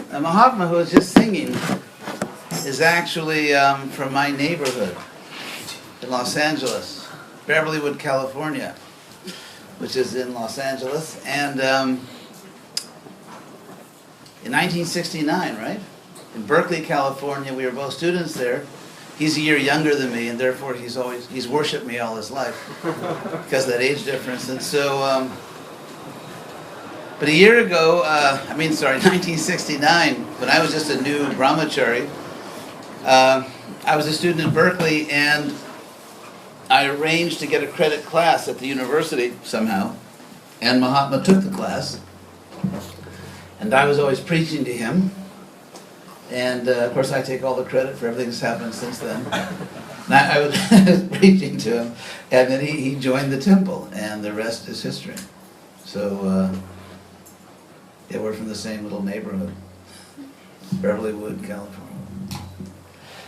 The Mahatma who was just singing is actually from my neighborhood in Los Angeles, Beverlywood, California, which is in Los Angeles. And in 1969, right? In Berkeley, California, we were both students there. He's a year younger than me, and therefore he's worshipped me all his life because of that age difference. And so, but a year ago, 1969, when I was just a new brahmachari, I was a student in Berkeley, and I arranged to get a credit class at the university somehow, and Mahatma took the class, and I was always preaching to him. And of course, I take all the credit for everything that's happened since then. And I was preaching to him, and then he joined the temple, and the rest is history. So, yeah, we're from the same little neighborhood, Beverlywood, California.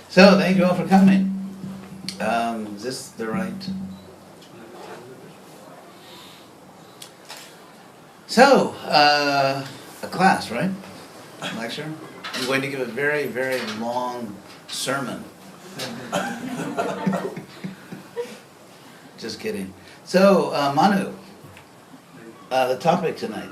So, thank you all for coming. Is this the right? So, a class, right? A lecture? I'm going to give a very, very long sermon. Just kidding. So, Manu, the topic tonight.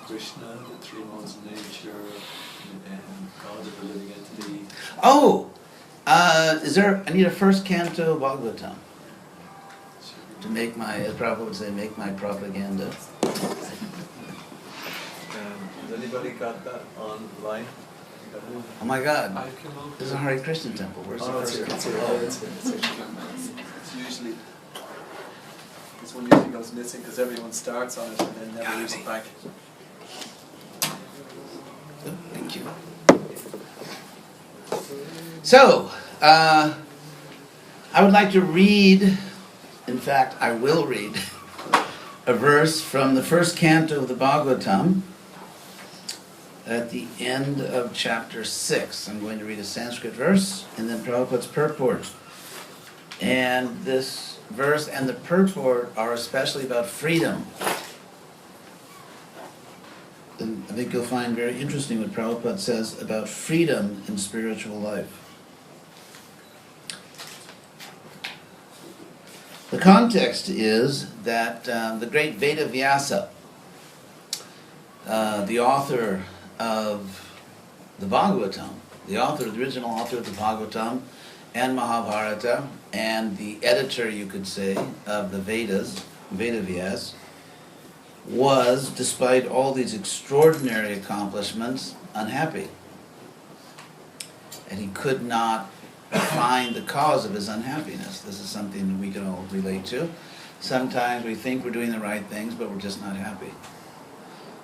Krishna, the three modes of nature, and God, the living entity. Oh! I need a first canto Bhagavatam to make my, as Prabhupada would say, make my propaganda. Has anybody got that online? Oh my God. This There's a Hare Krishna temple. Where's the first canto? It's usually, this one usually goes missing because everyone starts on it and then never leaves it back. Thank you. So, I would like to read, in fact, I will read a verse from the first canto of the Bhagavatam at the end of chapter 6. I'm going to read a Sanskrit verse and then Prabhupada's purport. And this verse and the purport are especially about freedom. And I think you'll find very interesting what Prabhupada says about freedom in spiritual life. The context is that the great Veda Vyasa, the author of the Bhagavatam, the original author of the Bhagavatam and Mahabharata, and the editor, you could say, of the Vedas, Veda Vyasa, was, despite all these extraordinary accomplishments, unhappy. And he could not find the cause of his unhappiness. This is something that we can all relate to. Sometimes we think we're doing the right things, but we're just not happy.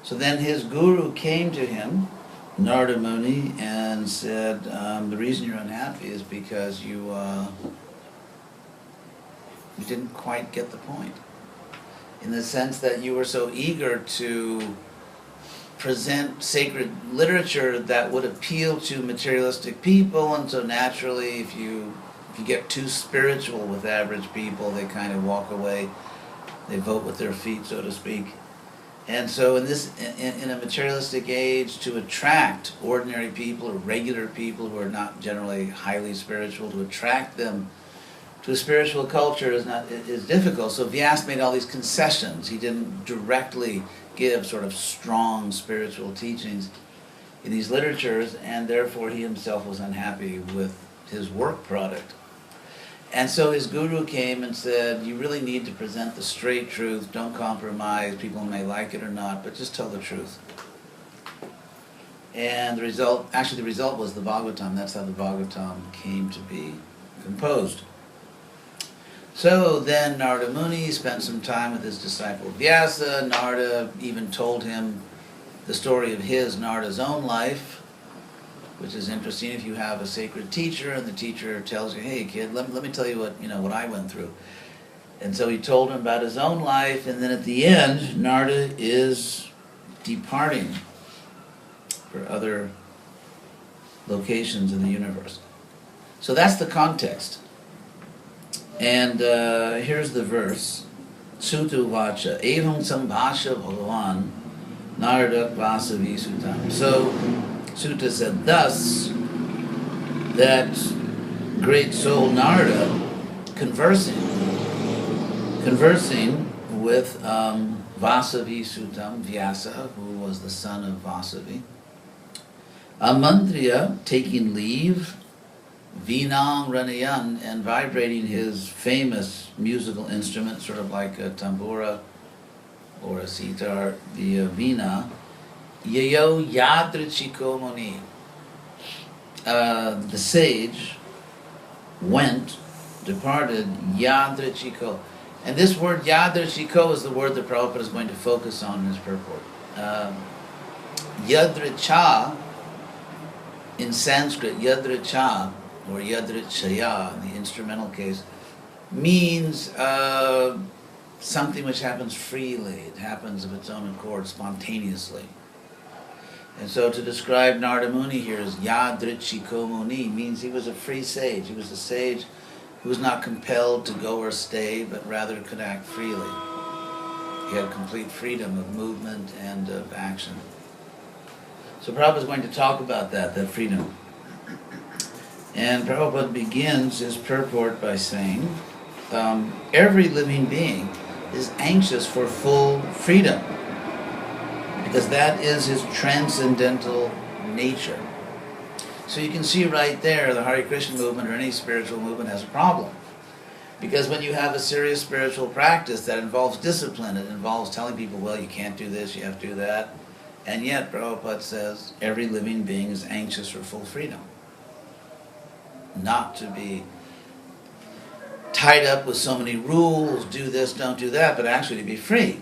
So then his guru came to him, Narada Muni, and said, the reason you're unhappy is because you didn't quite get the point. In the sense that you were so eager to present sacred literature that would appeal to materialistic people, and so naturally if you get too spiritual with average people, they kind of walk away. They vote with their feet, so to speak. And so in a materialistic age, to attract ordinary people or regular people who are not generally highly spiritual, to attract them to a spiritual culture is difficult. So Vyasa made all these concessions. He didn't directly give sort of strong spiritual teachings in these literatures, and therefore he himself was unhappy with his work product. And so his guru came and said, you really need to present the straight truth, don't compromise, people may like it or not, but just tell the truth. And the result was the Bhagavatam. That's how the Bhagavatam came to be composed. So then Narada Muni spent some time with his disciple Vyasa. Narada even told him the story of Narada's own life, which is interesting if you have a sacred teacher and the teacher tells you, hey kid, let me tell you what I went through. And so he told him about his own life, and then at the end, Narada is departing for other locations in the universe. So that's the context. And here's the verse. Sutu Vacha, Evam Sambhasha Bhagavan, Narada Vasavi Sutam. So, Sutta said, thus, that great soul Narada, conversing with Vasavi Sutam, Vyasa, who was the son of Vasavi, Amantriya, taking leave, Vinang Ranayan, and vibrating his famous musical instrument, sort of like a tambura or a sitar, the vina, Yayo Yadrichiko Muni. The sage departed Yadrichiko. And this word Yadrichiko is the word that Prabhupada is going to focus on in his purport. Yadricha, in Sanskrit, Yadricha, or Yadrichaya, in the instrumental case, means something which happens freely. It happens of its own accord, spontaneously. And so to describe Narada Muni here as Yadrichiko Muni means he was a free sage. He was a sage who was not compelled to go or stay, but rather could act freely. He had complete freedom of movement and of action. So Prabhupada is going to talk about that freedom. And Prabhupada begins his purport by saying, every living being is anxious for full freedom, because that is his transcendental nature. So you can see right there, the Hare Krishna movement or any spiritual movement has a problem. Because when you have a serious spiritual practice that involves discipline, it involves telling people, well, you can't do this, you have to do that. And yet, Prabhupada says, every living being is anxious for full freedom. Not to be tied up with so many rules, do this, don't do that, but actually to be free.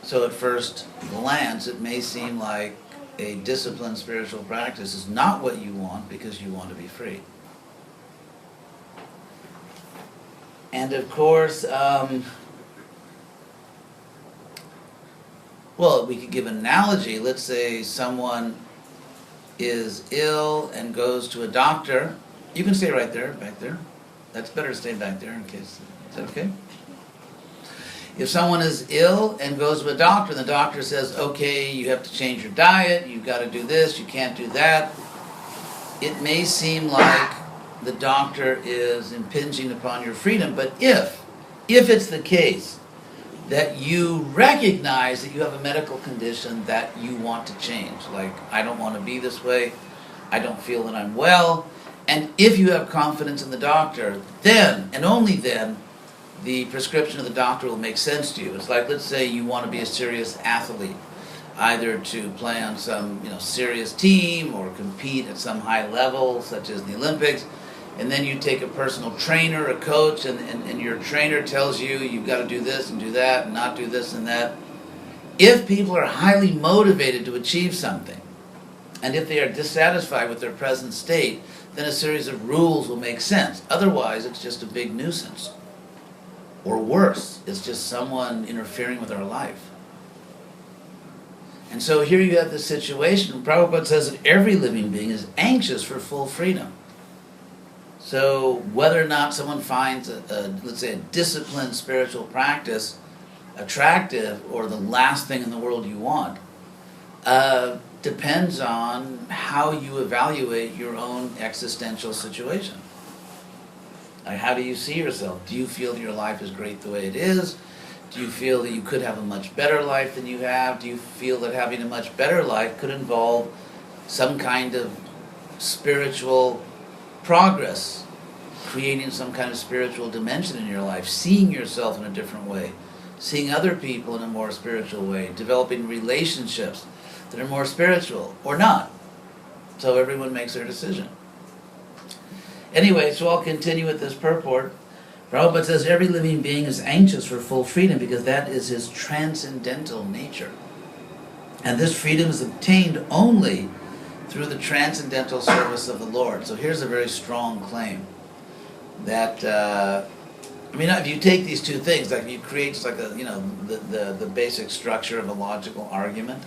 So at first glance, it may seem like a disciplined spiritual practice is not what you want because you want to be free. And of course, well, we could give an analogy. Let's say someone is ill and goes to a doctor. You can stay right there, back there. That's better to stay back there in case. Is that okay? If someone is ill and goes to a doctor, and the doctor says, okay, you have to change your diet, you've got to do this, you can't do that, it may seem like the doctor is impinging upon your freedom, but if it's the case that you recognize that you have a medical condition that you want to change, like, I don't want to be this way, I don't feel that I'm well, and if you have confidence in the doctor, then, and only then, the prescription of the doctor will make sense to you. It's like, let's say you want to be a serious athlete, either to play on some serious team or compete at some high level, such as the Olympics, and then you take a personal trainer, a coach, and your trainer tells you you've got to do this and do that and not do this and that. If people are highly motivated to achieve something, and if they are dissatisfied with their present state, then a series of rules will make sense. Otherwise, it's just a big nuisance. Or worse, it's just someone interfering with our life. And so here you have the situation. Prabhupada says that every living being is anxious for full freedom. So whether or not someone finds, let's say, a disciplined spiritual practice attractive or the last thing in the world you want, depends on how you evaluate your own existential situation. Like, how do you see yourself? Do you feel that your life is great the way it is? Do you feel that you could have a much better life than you have? Do you feel that having a much better life could involve some kind of spiritual progress, creating some kind of spiritual dimension in your life, seeing yourself in a different way, seeing other people in a more spiritual way, developing relationships that are more spiritual, or not? So everyone makes their decision. Anyway, so I'll continue with this purport. Prabhupada says every living being is anxious for full freedom because that is his transcendental nature. And this freedom is obtained only through the transcendental service of the Lord. So here's a very strong claim that, if you take these two things, like you create just like the basic structure of a logical argument.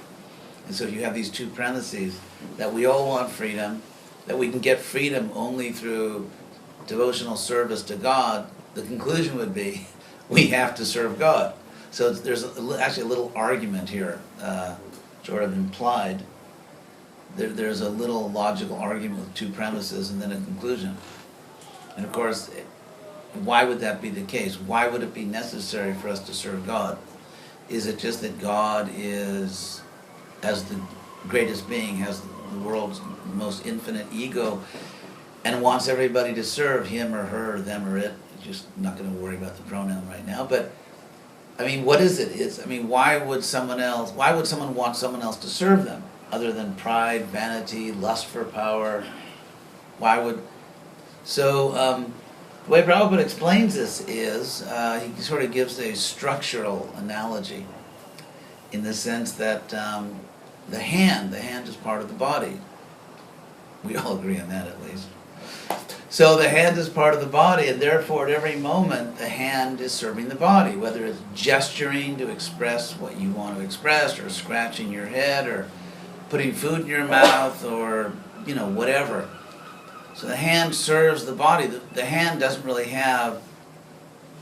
And so you have these two premises, that we all want freedom, that we can get freedom only through devotional service to God. The conclusion would be, we have to serve God. So there's actually a little argument here, sort of implied. There's a little logical argument with two premises and then a conclusion. And of course, why would that be the case? Why would it be necessary for us to serve God? Is it just that God is, as the greatest being, has the world's most infinite ego, and wants everybody to serve him or her, or them or it? Just not going to worry about the pronoun right now. But I mean, what is it? Why would someone want someone else to serve them, other than pride, vanity, lust for power? Why would? So the way Prabhupada explains this is he sort of gives a structural analogy, in the sense that the hand is part of the body. We all agree on that, at least. So the hand is part of the body, and therefore at every moment the hand is serving the body, whether it's gesturing to express what you want to express, or scratching your head, or putting food in your mouth, or whatever. So the hand serves the body. The hand doesn't really have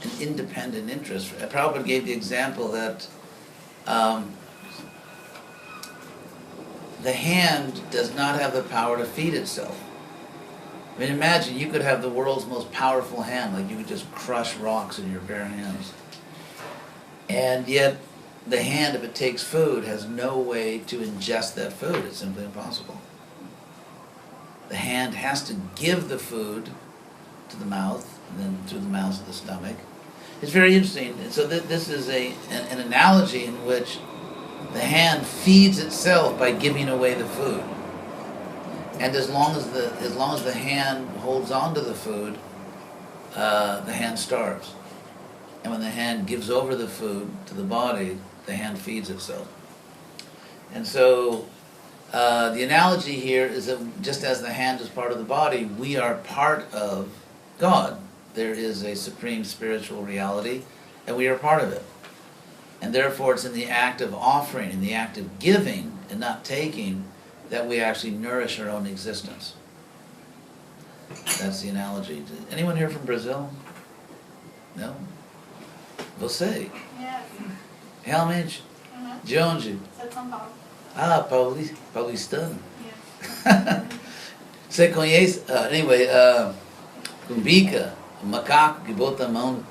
an independent interest. Prabhupada gave the example that the hand does not have the power to feed itself. I mean, imagine you could have the world's most powerful hand, like you could just crush rocks in your bare hands. And yet, the hand, if it takes food, has no way to ingest that food. It's simply impossible. The hand has to give the food to the mouth, and then through the mouth to the stomach. It's very interesting. And so this is an analogy in which the hand feeds itself by giving away the food. And as long as the hand holds on to the food, the hand starves. And when the hand gives over the food to the body, the hand feeds itself. And so the analogy here is that just as the hand is part of the body, we are part of God. There is a supreme spiritual reality, and we are part of it. And therefore it's in the act of offering, in the act of giving and not taking, that we actually nourish our own existence. That's the analogy. Anyone here from Brazil? No? Você? Yes. Realmente? De onde? Sou de São Paulo. Ah, paulistano. Yes. Você conhece? Anyway, cumbica, macaco que bota a mão.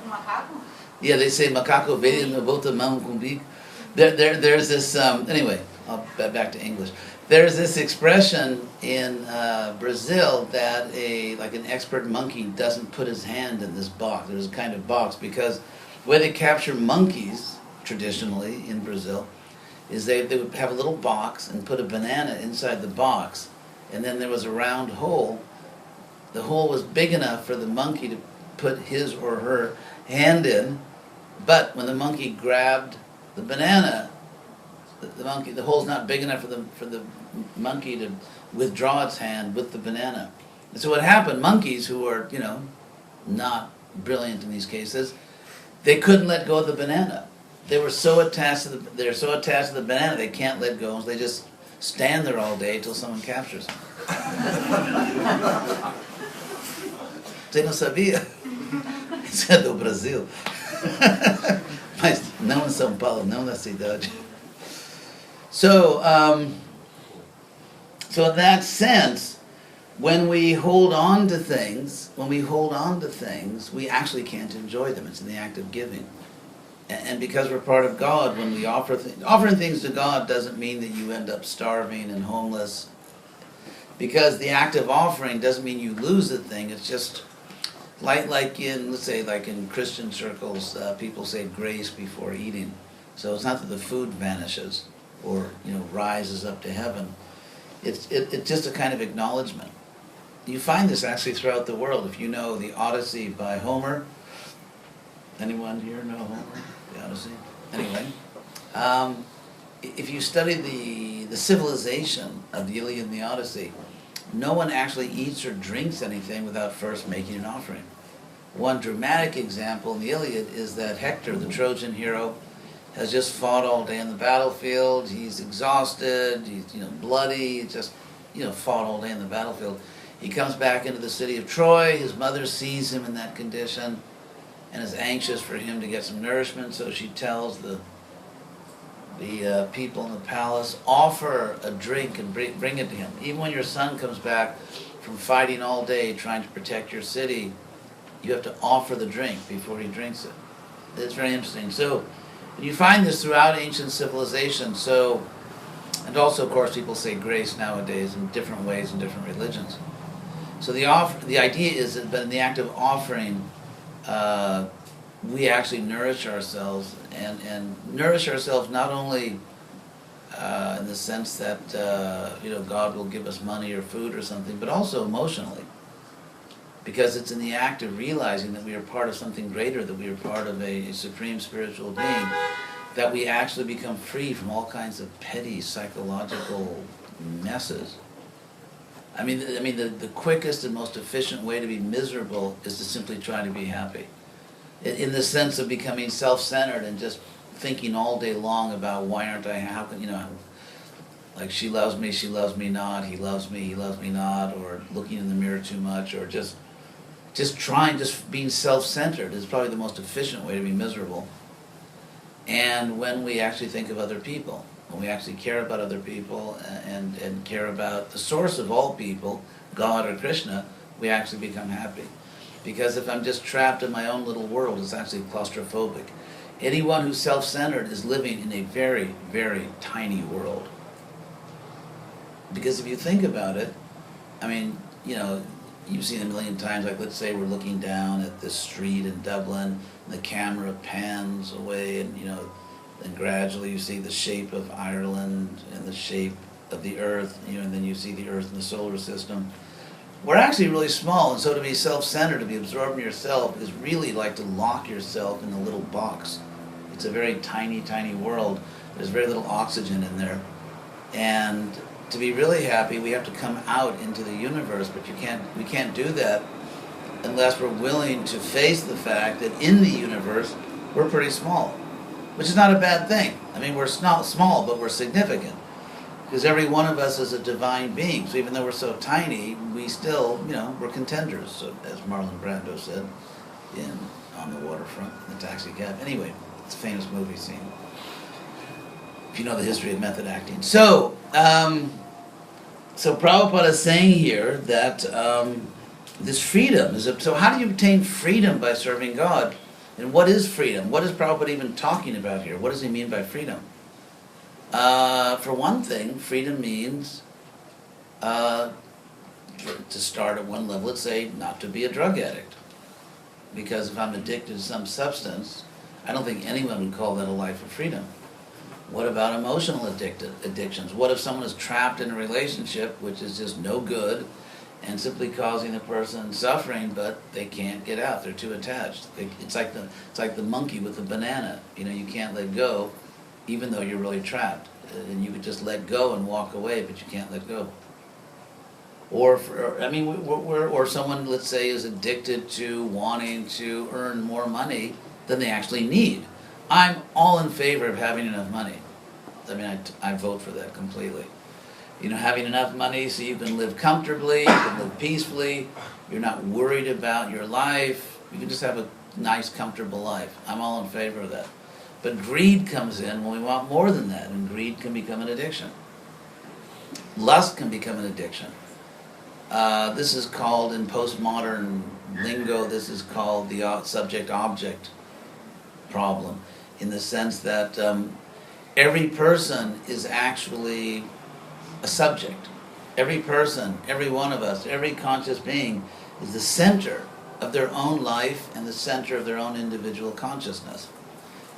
Macaco? Yeah, they say macaco veio no bota a mão cumbica. There's this, anyway, I'll back to English. There's this expression in Brazil that an expert monkey doesn't put his hand in this box. There's a kind of box, because the way they capture monkeys traditionally in Brazil is they would have a little box and put a banana inside the box, and then there was a round hole. The hole was big enough for the monkey to put his or her hand in, but when the monkey grabbed the banana, the hole's not big enough for the monkey to withdraw its hand with the banana. And so what happened, monkeys who are, not brilliant in these cases, they couldn't let go of the banana. They were so attached to the banana they can't let go, so they just stand there all day until someone captures them. Você não sabia? Isso é do Brasil. Mas não em São Paulo, não na cidade. So in that sense, when we hold on to things, we actually can't enjoy them. It's in the act of giving. And because we're part of God, when we offering things to God doesn't mean that you end up starving and homeless. Because the act of offering doesn't mean you lose the thing. It's just like in Christian circles, people say grace before eating. So it's not that the food vanishes or rises up to heaven. It's just a kind of acknowledgement. You find this actually throughout the world. If you know the Odyssey by Homer, anyone here know Homer? The Odyssey? Anyway, if you study the civilization of the Iliad and the Odyssey, no one actually eats or drinks anything without first making an offering. One dramatic example in the Iliad is that Hector, the Trojan hero, has just fought all day on the battlefield. He's exhausted, he's bloody, just fought all day in the battlefield. He comes back into the city of Troy. His mother sees him in that condition, and is anxious for him to get some nourishment, so she tells the people in the palace, offer a drink and bring it to him. Even when your son comes back from fighting all day trying to protect your city, you have to offer the drink before he drinks it. It's very interesting. So you find this throughout ancient civilization. So, and also, of course, people say grace nowadays in different ways in different religions. So the idea is that in the act of offering, we actually nourish ourselves, and nourish ourselves not only in the sense that God will give us money or food or something, but also emotionally, because it's in the act of realizing that we are part of something greater, that we are part of a supreme spiritual being, that we actually become free from all kinds of petty psychological messes. I mean, the quickest and most efficient way to be miserable is to simply try to be happy. In the sense of becoming self-centered and just thinking all day long about why aren't I, how can, like she loves me not, he loves me not, or looking in the mirror too much, or just being self-centered is probably the most efficient way to be miserable. And when we actually think of other people, when we actually care about other people and care about the source of all people, God or Krishna, we actually become happy. Because if I'm just trapped in my own little world, it's actually claustrophobic. Anyone who's self-centered is living in a very, very tiny world. Because if you think about it, I mean, you've seen it a million times, like let's say we're looking down at this street in Dublin, and the camera pans away, and and gradually you see the shape of Ireland and the shape of the Earth, and then you see the Earth and the solar system. We're actually really small, and so to be self-centered, to be absorbed in yourself, is really like to lock yourself in a little box. It's a very tiny, tiny world. There's very little oxygen in there. And to be really happy, we have to come out into the universe, but we can't do that unless we're willing to face the fact that in the universe, we're pretty small, which is not a bad thing. I mean, we're not small, but we're significant. Because every one of us is a divine being. So even though we're so tiny, we still, we're contenders, so, as Marlon Brando said On the Waterfront, in the taxi cab. Anyway, it's a famous movie scene, if you know the history of method acting. So, so Prabhupada is saying here that this freedom is... So how do you obtain freedom by serving God? And what is freedom? What is Prabhupada even talking about here? What does he mean by freedom? For one thing, freedom means, to start at one level, let's say, not to be a drug addict. Because if I'm addicted to some substance, I don't think anyone would call that a life of freedom. What about emotional addictions? What if someone is trapped in a relationship which is just no good and simply causing the person suffering, but they can't get out, they're too attached. It's like the monkey with the banana. You can't let go, even though you're really trapped. And you could just let go and walk away, but you can't let go. Or someone, let's say, is addicted to wanting to earn more money than they actually need. I'm all in favor of having enough money. I mean, I vote for that completely. Having enough money so you can live comfortably, you can live peacefully, you're not worried about your life, you can just have a nice, comfortable life. I'm all in favor of that. But greed comes in when we want more than that, and greed can become an addiction. Lust can become an addiction. This is called, in postmodern lingo, this is called the subject-object problem, in the sense that every person is actually a subject. Every person, every one of us, every conscious being is the center of their own life and the center of their own individual consciousness.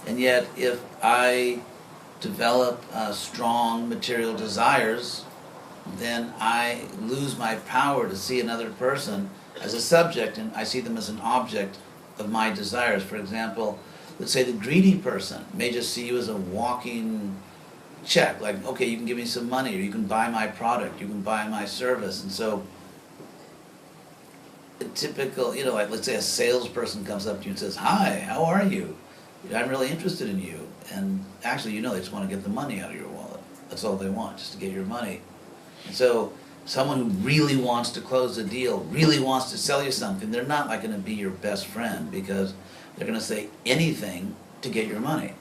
And yet, if I develop strong material desires, then I lose my power to see another person as a subject, and I see them as an object of my desires. For example, let's say the greedy person may just see you as a walking check, like, okay, you can give me some money, or you can buy my product, you can buy my service. And so, a typical, like let's say a salesperson comes up to you and says, "Hi, how are you? I'm really interested in you." And actually, they just want to get the money out of your wallet. That's all they want, just to get your money. And so someone who really wants to close a deal, really wants to sell you something, they're not like going to be your best friend, because They're going to say anything to get your money.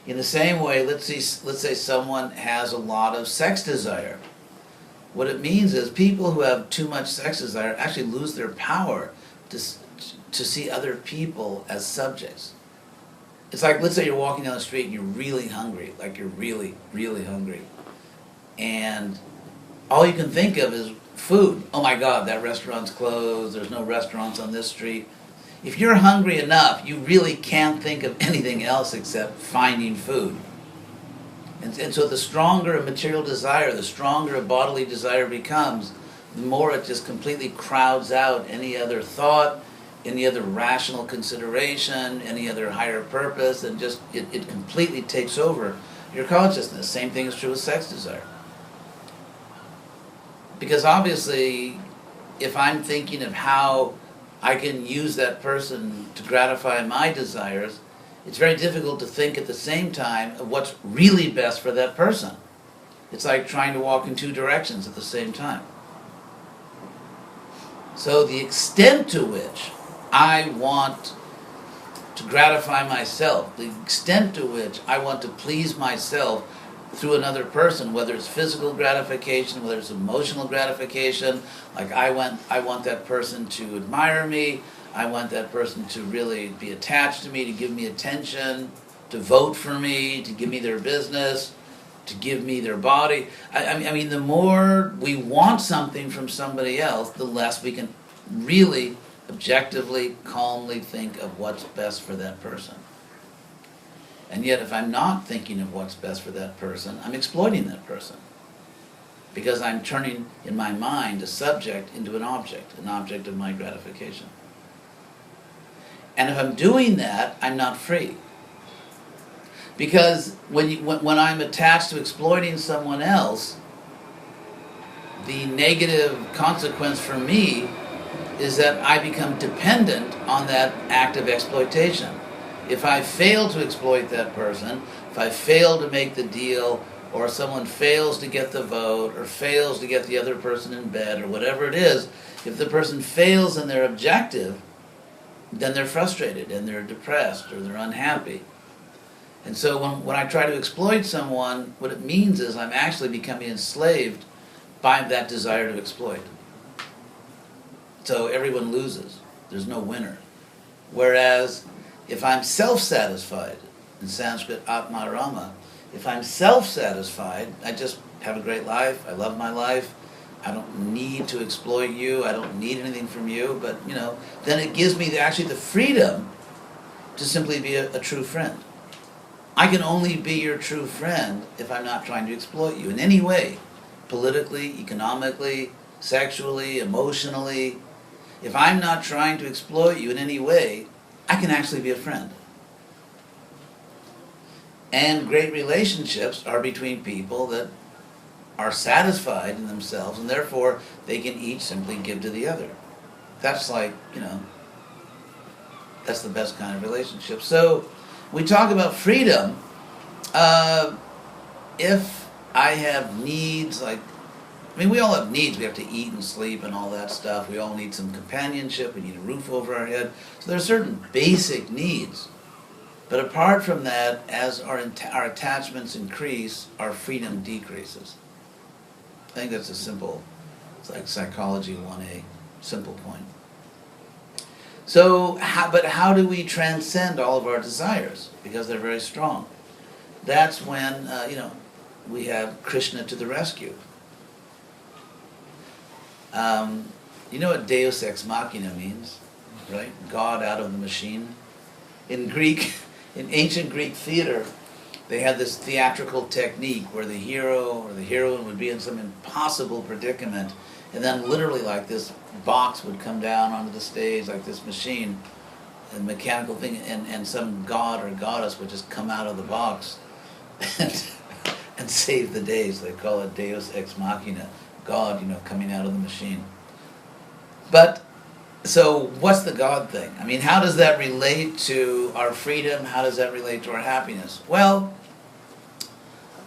In the same way, let's say someone has a lot of sex desire. What it means is people who have too much sex desire actually lose their power to see other people as subjects. It's like, let's say you're walking down the street and you're really hungry, like you're really, really hungry. And all you can think of is food. Oh my God, that restaurant's closed, there's no restaurants on this street. If you're hungry enough, you really can't think of anything else except finding food. And so the stronger a material desire, the stronger a bodily desire becomes, the more it just completely crowds out any other thought, any other rational consideration, any other higher purpose, and just it completely takes over your consciousness. Same thing is true with sex desire. Because obviously, if I'm thinking of how I can use that person to gratify my desires, it's very difficult to think at the same time of what's really best for that person. It's like trying to walk in two directions at the same time. So the extent to which I want to gratify myself, the extent to which I want to please myself through another person, whether it's physical gratification, whether it's emotional gratification, like I want that person to admire me, I want that person to really be attached to me, to give me attention, to vote for me, to give me their business, to give me their body. I mean, the more we want something from somebody else, the less we can really objectively, calmly think of what's best for that person. And yet, if I'm not thinking of what's best for that person, I'm exploiting that person. Because I'm turning, in my mind, a subject into an object of my gratification. And if I'm doing that, I'm not free. Because when I'm attached to exploiting someone else, the negative consequence for me is that I become dependent on that act of exploitation. If I fail to exploit that person, if I fail to make the deal, or someone fails to get the vote, or fails to get the other person in bed, or whatever it is, if the person fails in their objective, then they're frustrated, and they're depressed, or they're unhappy. And so when I try to exploit someone, what it means is I'm actually becoming enslaved by that desire to exploit. So everyone loses. There's no winner. Whereas if I'm self-satisfied, in Sanskrit Atma Rama, if I'm self-satisfied, I just have a great life, I love my life, I don't need to exploit you, I don't need anything from you, but then it gives me actually the freedom to simply be a true friend. I can only be your true friend if I'm not trying to exploit you in any way, politically, economically, sexually, emotionally. If I'm not trying to exploit you in any way, I can actually be a friend. And great relationships are between people that are satisfied in themselves, and therefore they can each simply give to the other. That's like, that's the best kind of relationship. So we talk about freedom. If I have needs, we all have needs. We have to eat and sleep and all that stuff. We all need some companionship. We need a roof over our head. So there are certain basic needs. But apart from that, as our attachments increase, our freedom decreases. I think that's it's like Psychology 1A, simple point. So, how do we transcend all of our desires? Because they're very strong. That's when, we have Krishna to the rescue. You know what Deus Ex Machina means, right? God out of the machine. In ancient Greek theater, they had this theatrical technique where the hero or the heroine would be in some impossible predicament, and then literally like this box would come down onto the stage, like this machine, a mechanical thing, and some god or goddess would just come out of the box and save the day. So they call it Deus Ex Machina, God, coming out of the machine. But, so what's the God thing? I mean, how does that relate to our freedom? How does that relate to our happiness? Well,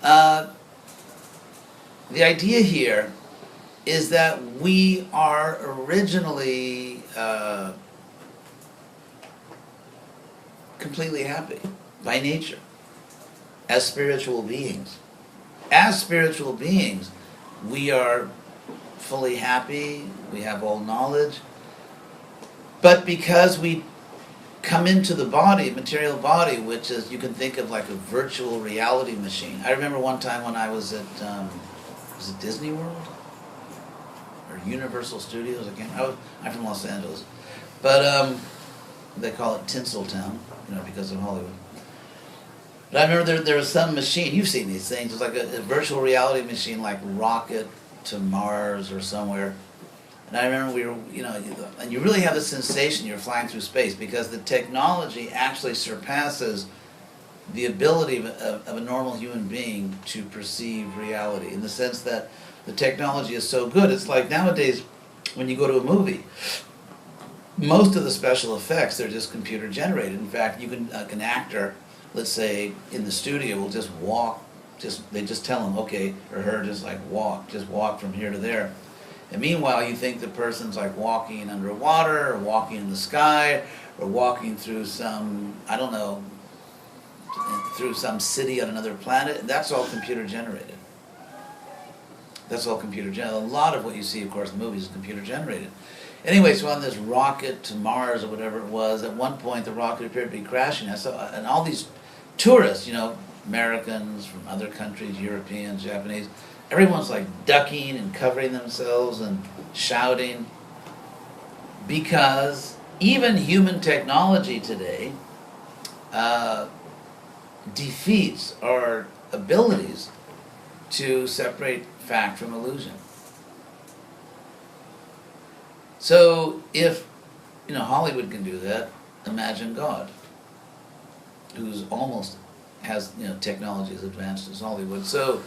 the idea here is that we are originally completely happy by nature as spiritual beings. As spiritual beings, we are fully happy, we have all knowledge, but because we come into the body, material body, which is, you can think of like a virtual reality machine. I remember one time when I was at, was it Disney World? Or Universal Studios again? I'm from Los Angeles. But they call it Tinseltown, because of Hollywood. But I remember there was some machine, you've seen these things, it was like a virtual reality machine, like rocket to Mars or somewhere. And I remember we were, and you really have the sensation you're flying through space because the technology actually surpasses the ability of a normal human being to perceive reality, in the sense that the technology is so good. It's like nowadays, when you go to a movie, most of the special effects, they're just computer generated. In fact, you can, an actor, let's say, in the studio will just walk, they just tell him, okay, or her, just walk from here to there. And meanwhile, you think the person's like walking underwater, or walking in the sky, or walking through some, I don't know, through some city on another planet. That's all computer generated. That's all computer generated. A lot of what you see, of course, in movies is computer generated. Anyway, so on this rocket to Mars or whatever it was, at one point the rocket appeared to be crashing. And all these tourists, Americans from other countries, Europeans, Japanese, everyone's like ducking and covering themselves and shouting, because even human technology today defeats our abilities to separate fact from illusion. So if Hollywood can do that, imagine God, who's almost has technology as advanced as Hollywood. So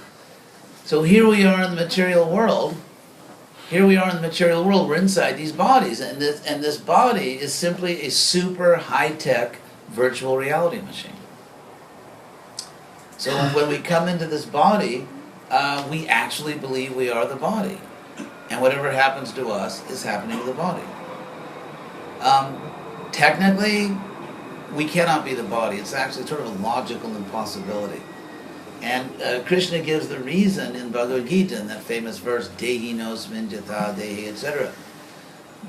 here we are in the material world. We're inside these bodies, and this body is simply a super high-tech virtual reality machine. So when we come into this body, we actually believe we are the body, and whatever happens to us is happening to the body. Technically, we cannot be the body. It's actually sort of a logical impossibility. And Krishna gives the reason in Bhagavad Gita, in that famous verse, Dehi nosmin jata dehi, etc.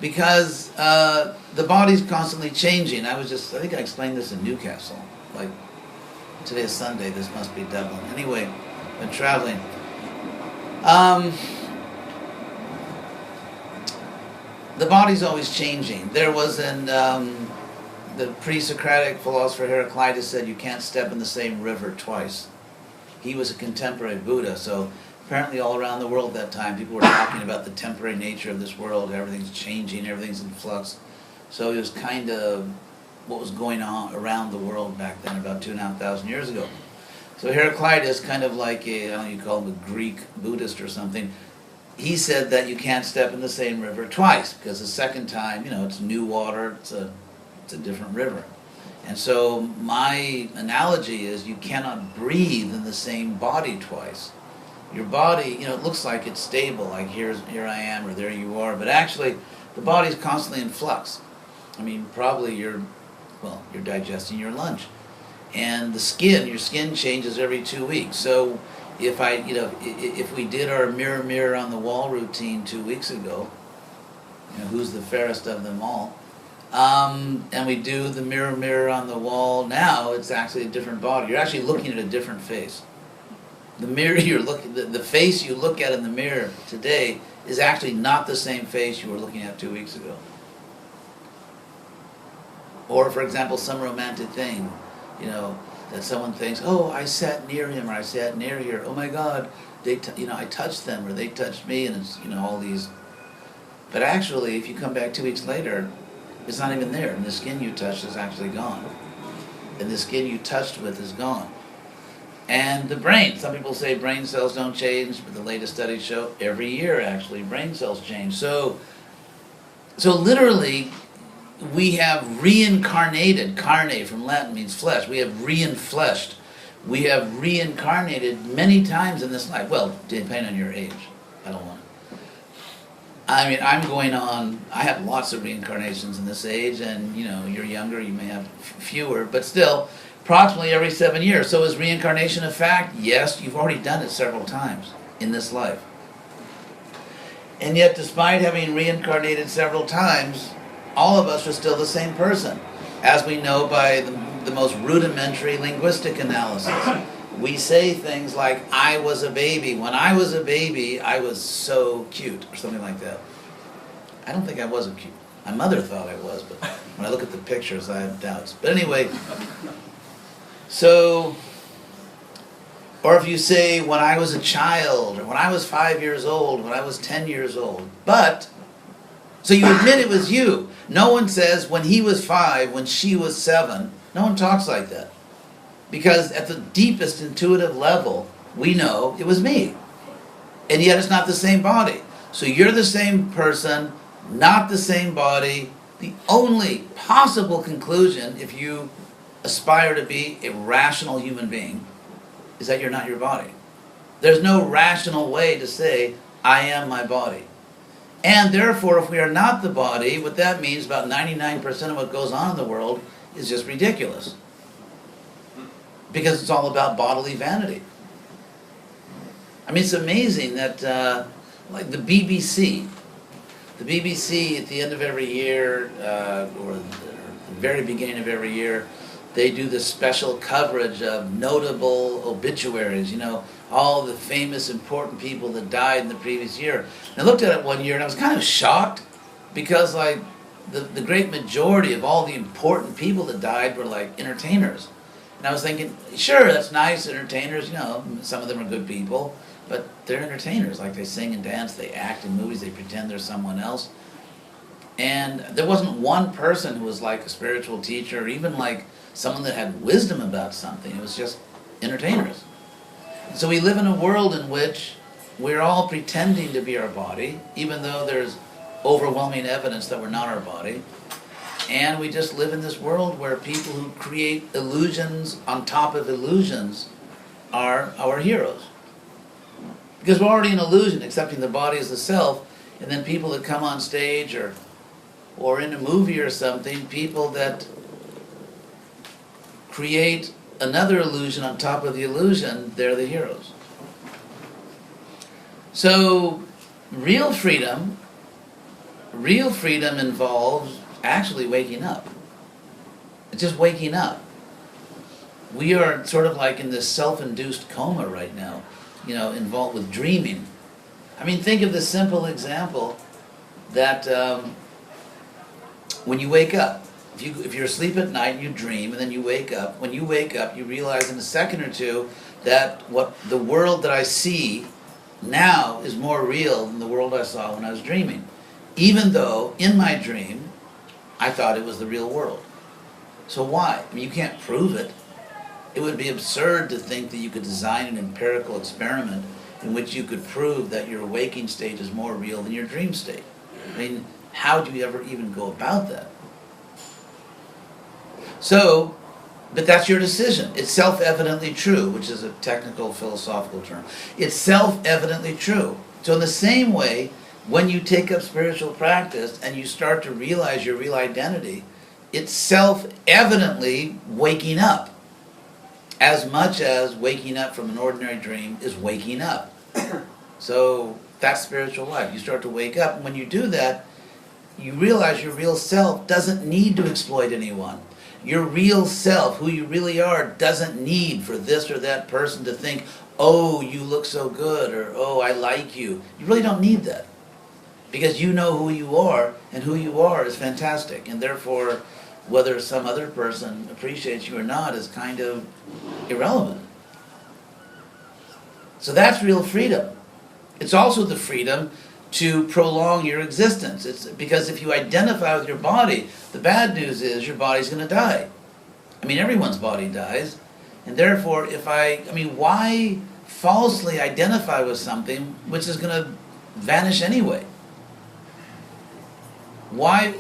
Because the body's constantly changing. I think I explained this in Newcastle. Like, today is Sunday, this must be Dublin. Anyway, been traveling. The body's always changing. There was the pre-Socratic philosopher Heraclitus said you can't step in the same river twice. He was a contemporary Buddha, so apparently all around the world at that time, people were talking about the temporary nature of this world, everything's changing, everything's in flux. So it was kind of what was going on around the world back then, about 2,500 years ago. So Heraclitus, kind of like I don't know, you call him a Greek Buddhist or something, he said that you can't step in the same river twice, because the second time, it's new water, it's a different river. And so my analogy is you cannot breathe in the same body twice. Your body, it looks like it's stable, like here I am or there you are, but actually the body's constantly in flux. I mean, probably you're digesting your lunch. And your skin changes every 2 weeks. So if we did our mirror on the wall routine 2 weeks ago, who's the fairest of them all? And we do the mirror on the wall now, it's actually a different body. You're actually looking at a different face. The mirror the face you look at in the mirror today is actually not the same face you were looking at 2 weeks ago. Or, for example, some romantic thing, that someone thinks, oh, I sat near him or I sat near her. Oh my God, I touched them or they touched me, and it's all these. But actually, if you come back 2 weeks later, it's not even there, and the skin you touched is actually gone. And the skin you touched with is gone. And the brain, some people say brain cells don't change, but the latest studies show every year actually brain cells change. So literally, we have reincarnated. Carne from Latin means flesh. We have reinfleshed. We have reincarnated many times in this life. Well, depending on your age. I don't want I mean, I'm going on, I have lots of reincarnations in this age, and you know, you're younger, you may have fewer, but still, approximately every 7 years. So is reincarnation a fact? Yes, you've already done it several times in this life. And yet, despite having reincarnated several times, all of us are still the same person, as we know by the most rudimentary linguistic analysis. We say things like, I was a baby. When I was a baby, I was so cute, or something like that. I don't think I was cute. My mother thought I was, but when I look at the pictures, I have doubts. But anyway, so, or if you say, when I was a child, or when I was 5 years old, when I was 10 years old. But, so you admit it was you. No one says, when he was 5, when she was 7. No one talks like that. Because at the deepest intuitive level, we know it was me. And yet it's not the same body. So you're the same person, not the same body. The only possible conclusion, if you aspire to be a rational human being, is that you're not your body. There's no rational way to say, I am my body. And therefore, if we are not the body, what that means, about 99% of what goes on in the world is just ridiculous. Because it's all about bodily vanity. I mean, it's amazing that, like the BBC at the end of every year, or the very beginning of every year, they do this special coverage of notable obituaries, you know, all the famous, important people that died in the previous year. And I looked at it one year and I was kind of shocked because, like, the great majority of all the important people that died were, like, entertainers. And I was thinking, sure, that's nice, entertainers, you know, some of them are good people, but they're entertainers. Like, they sing and dance, they act in movies, they pretend they're someone else. And there wasn't one person who was like a spiritual teacher, or even like someone that had wisdom about something. It was just entertainers. So we live in a world in which we're all pretending to be our body, even though there's overwhelming evidence that we're not our body. And we just live in this world where people who create illusions on top of illusions are our heroes. Because we're already an illusion, accepting the body as the self, and then people that come on stage or in a movie or something, people that create another illusion on top of the illusion, they're the heroes. So real freedom involves actually waking up. It's just waking up. We are sort of like in this self-induced coma right now, you know, involved with dreaming. I mean, think of the simple example that when you wake up, if you're asleep at night, you dream, and then you wake up. When you wake up, you realize in a second or two that the world that I see now is more real than the world I saw when I was dreaming. Even though, in my dream, I thought it was the real world. So why? I mean, you can't prove it. It would be absurd to think that you could design an empirical experiment in which you could prove that your waking state is more real than your dream state. I mean, how do you ever even go about that? So, but that's your decision. It's self-evidently true, which is a technical philosophical term. It's self-evidently true. So in the same way, when you take up spiritual practice and you start to realize your real identity, it's self-evidently waking up. As much as waking up from an ordinary dream is waking up. So that's spiritual life. You start to wake up, and when you do that, you realize your real self doesn't need to exploit anyone. Your real self, who you really are, doesn't need for this or that person to think, oh, you look so good, or oh, I like you. You really don't need that. Because you know who you are, and who you are is fantastic. And therefore, whether some other person appreciates you or not is kind of irrelevant. So that's real freedom. It's also the freedom to prolong your existence. It's because if you identify with your body, the bad news is your body's going to die. I mean, everyone's body dies. And therefore, why falsely identify with something which is going to vanish anyway? Why,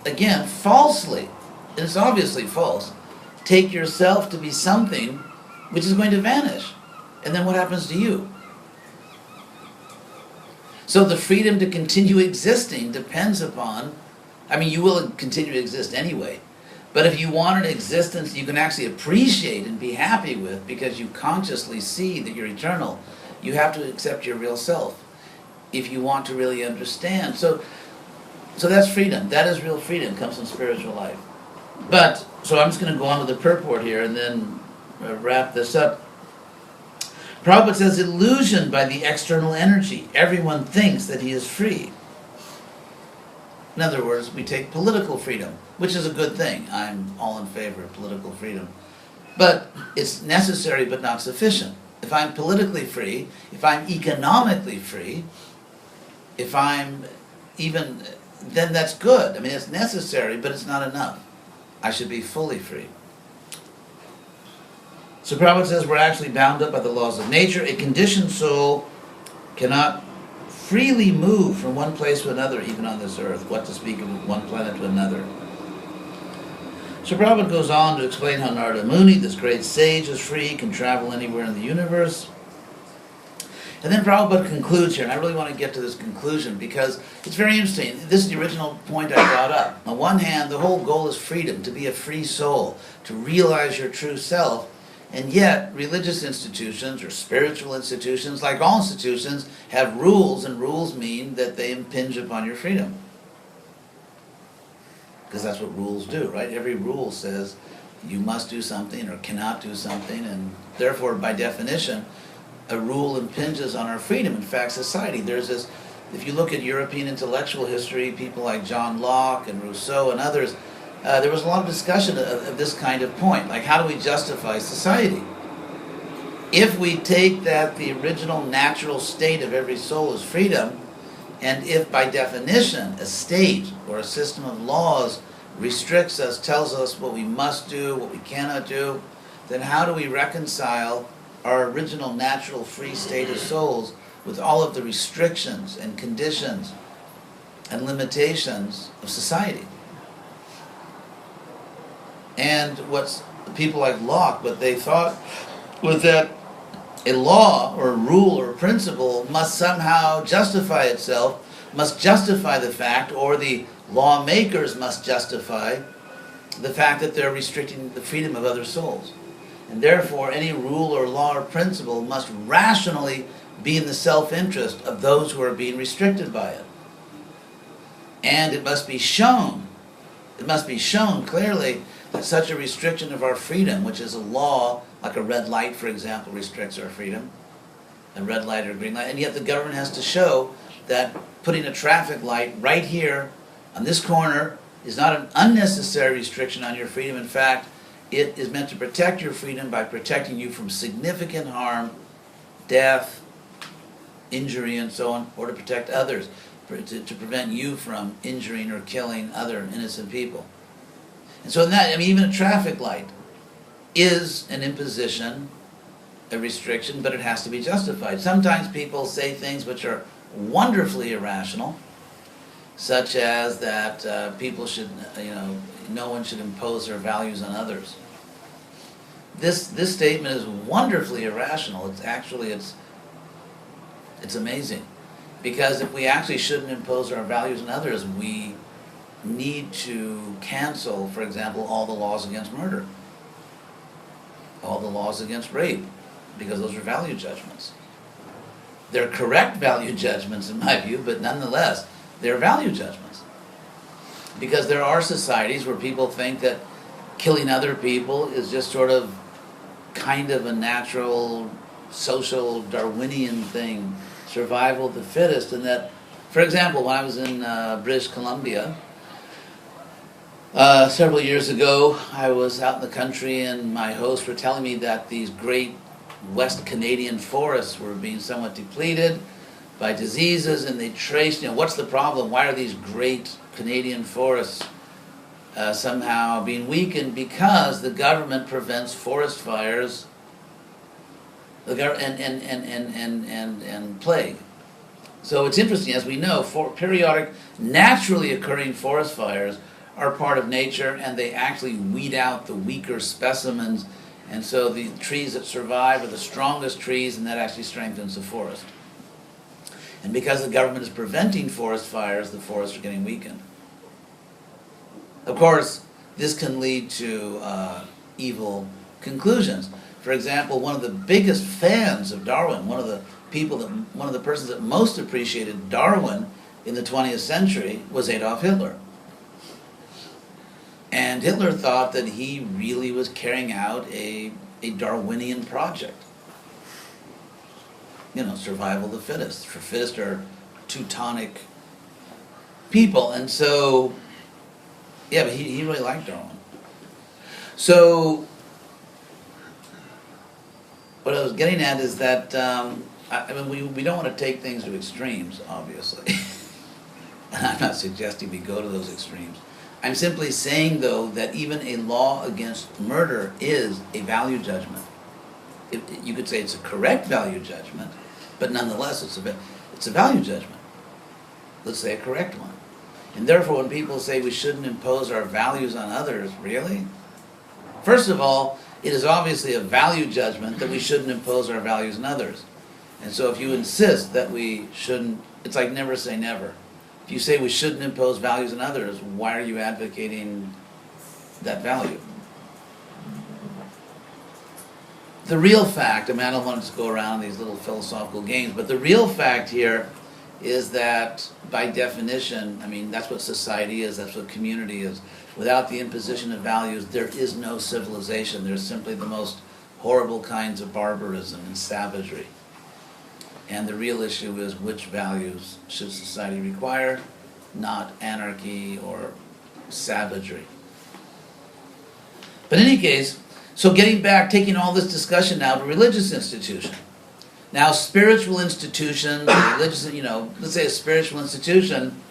again, falsely, and it's obviously false, take yourself to be something which is going to vanish? And then what happens to you? So the freedom to continue existing depends upon, I mean, you will continue to exist anyway, but if you want an existence you can actually appreciate and be happy with because you consciously see that you're eternal, you have to accept your real self if you want to really understand. So that's freedom. That is real freedom. It comes from spiritual life. But, so I'm just going to go on to the purport here and then wrap this up. Prabhupada says, illusioned by the external energy, everyone thinks that he is free. In other words, we take political freedom, which is a good thing. I'm all in favor of political freedom. But it's necessary but not sufficient. If I'm politically free, if I'm economically free, if I'm even, then that's good. I mean, it's necessary, but it's not enough. I should be fully free. So Prabhupada says we're actually bound up by the laws of nature. A conditioned soul cannot freely move from one place to another, even on this earth. What to speak of one planet to another. So Prabhupada goes on to explain how Narada Muni, this great sage, is free, can travel anywhere in the universe. And then Prabhupada concludes here, and I really want to get to this conclusion because it's very interesting. This is the original point I brought up. On one hand, the whole goal is freedom, to be a free soul, to realize your true self, and yet religious institutions or spiritual institutions, like all institutions, have rules, and rules mean that they impinge upon your freedom. Because that's what rules do, right? Every rule says you must do something or cannot do something, and therefore, by definition, a rule impinges on our freedom. In fact, society, there's this, if you look at European intellectual history, people like John Locke and Rousseau and others, there was a lot of discussion of this kind of point, like how do we justify society? If we take that the original natural state of every soul is freedom, and if by definition a state or a system of laws restricts us, tells us what we must do, what we cannot do, then how do we reconcile our original natural free state of souls with all of the restrictions and conditions and limitations of society? And what people like Locke, what they thought was that a law or a rule or a principle must somehow justify itself, must justify the fact, or the lawmakers must justify the fact that they're restricting the freedom of other souls. And therefore, any rule or law or principle must rationally be in the self-interest of those who are being restricted by it. And it must be shown clearly that such a restriction of our freedom, which is a law, like a red light, for example, restricts our freedom, a red light or a green light, and yet the government has to show that putting a traffic light right here on this corner is not an unnecessary restriction on your freedom. In fact, it is meant to protect your freedom by protecting you from significant harm, death, injury, and so on, or to protect others, to prevent you from injuring or killing other innocent people. And so in that, I mean, even a traffic light is an imposition, a restriction, but it has to be justified. Sometimes people say things which are wonderfully irrational, such as that people should, no one should impose their values on others. This statement is wonderfully irrational. It's amazing. Because if we actually shouldn't impose our values on others, we need to cancel, for example, all the laws against murder, all the laws against rape, because those are value judgments. They're correct value judgments in my view, but nonetheless, they're value judgments. Because there are societies where people think that killing other people is just sort of kind of a natural, social, Darwinian thing, survival of the fittest, and that, for example, when I was in British Columbia, several years ago, I was out in the country and my hosts were telling me that these great West Canadian forests were being somewhat depleted by diseases, and they traced, what's the problem? Why are these great Canadian forests somehow being weakened? Because the government prevents forest fires and plague. So it's interesting, as we know, periodic, naturally occurring forest fires are part of nature, and they actually weed out the weaker specimens, and so the trees that survive are the strongest trees, and that actually strengthens the forest. And because the government is preventing forest fires, the forests are getting weakened. Of course, this can lead to evil conclusions. For example, one of the biggest fans of Darwin, one of the persons that most appreciated Darwin in the 20th century was Adolf Hitler. And Hitler thought that he really was carrying out a Darwinian project. You know, survival of the fittest. For fittest are Teutonic people. And so, yeah, but he really liked Darwin. So, what I was getting at is that, I mean, we don't want to take things to extremes, obviously. And I'm not suggesting we go to those extremes. I'm simply saying, though, that even a law against murder is a value judgment. You could say it's a correct value judgment, but nonetheless it's a value judgment. Let's say a correct one. And therefore, when people say we shouldn't impose our values on others, really? First of all, it is obviously a value judgment that we shouldn't impose our values on others. And so if you insist that we shouldn't, it's like never say never. If you say we shouldn't impose values on others, why are you advocating that value? The real fact, I mean, I don't want to go around these little philosophical games, but the real fact here is that, by definition, I mean, that's what society is, that's what community is. Without the imposition of values, there is no civilization. There's simply the most horrible kinds of barbarism and savagery. And the real issue is which values should society require, not anarchy or savagery. But in any case, so getting back, taking all this discussion now to religious institution. Now, spiritual institutions, religious, you know, let's say a spiritual institution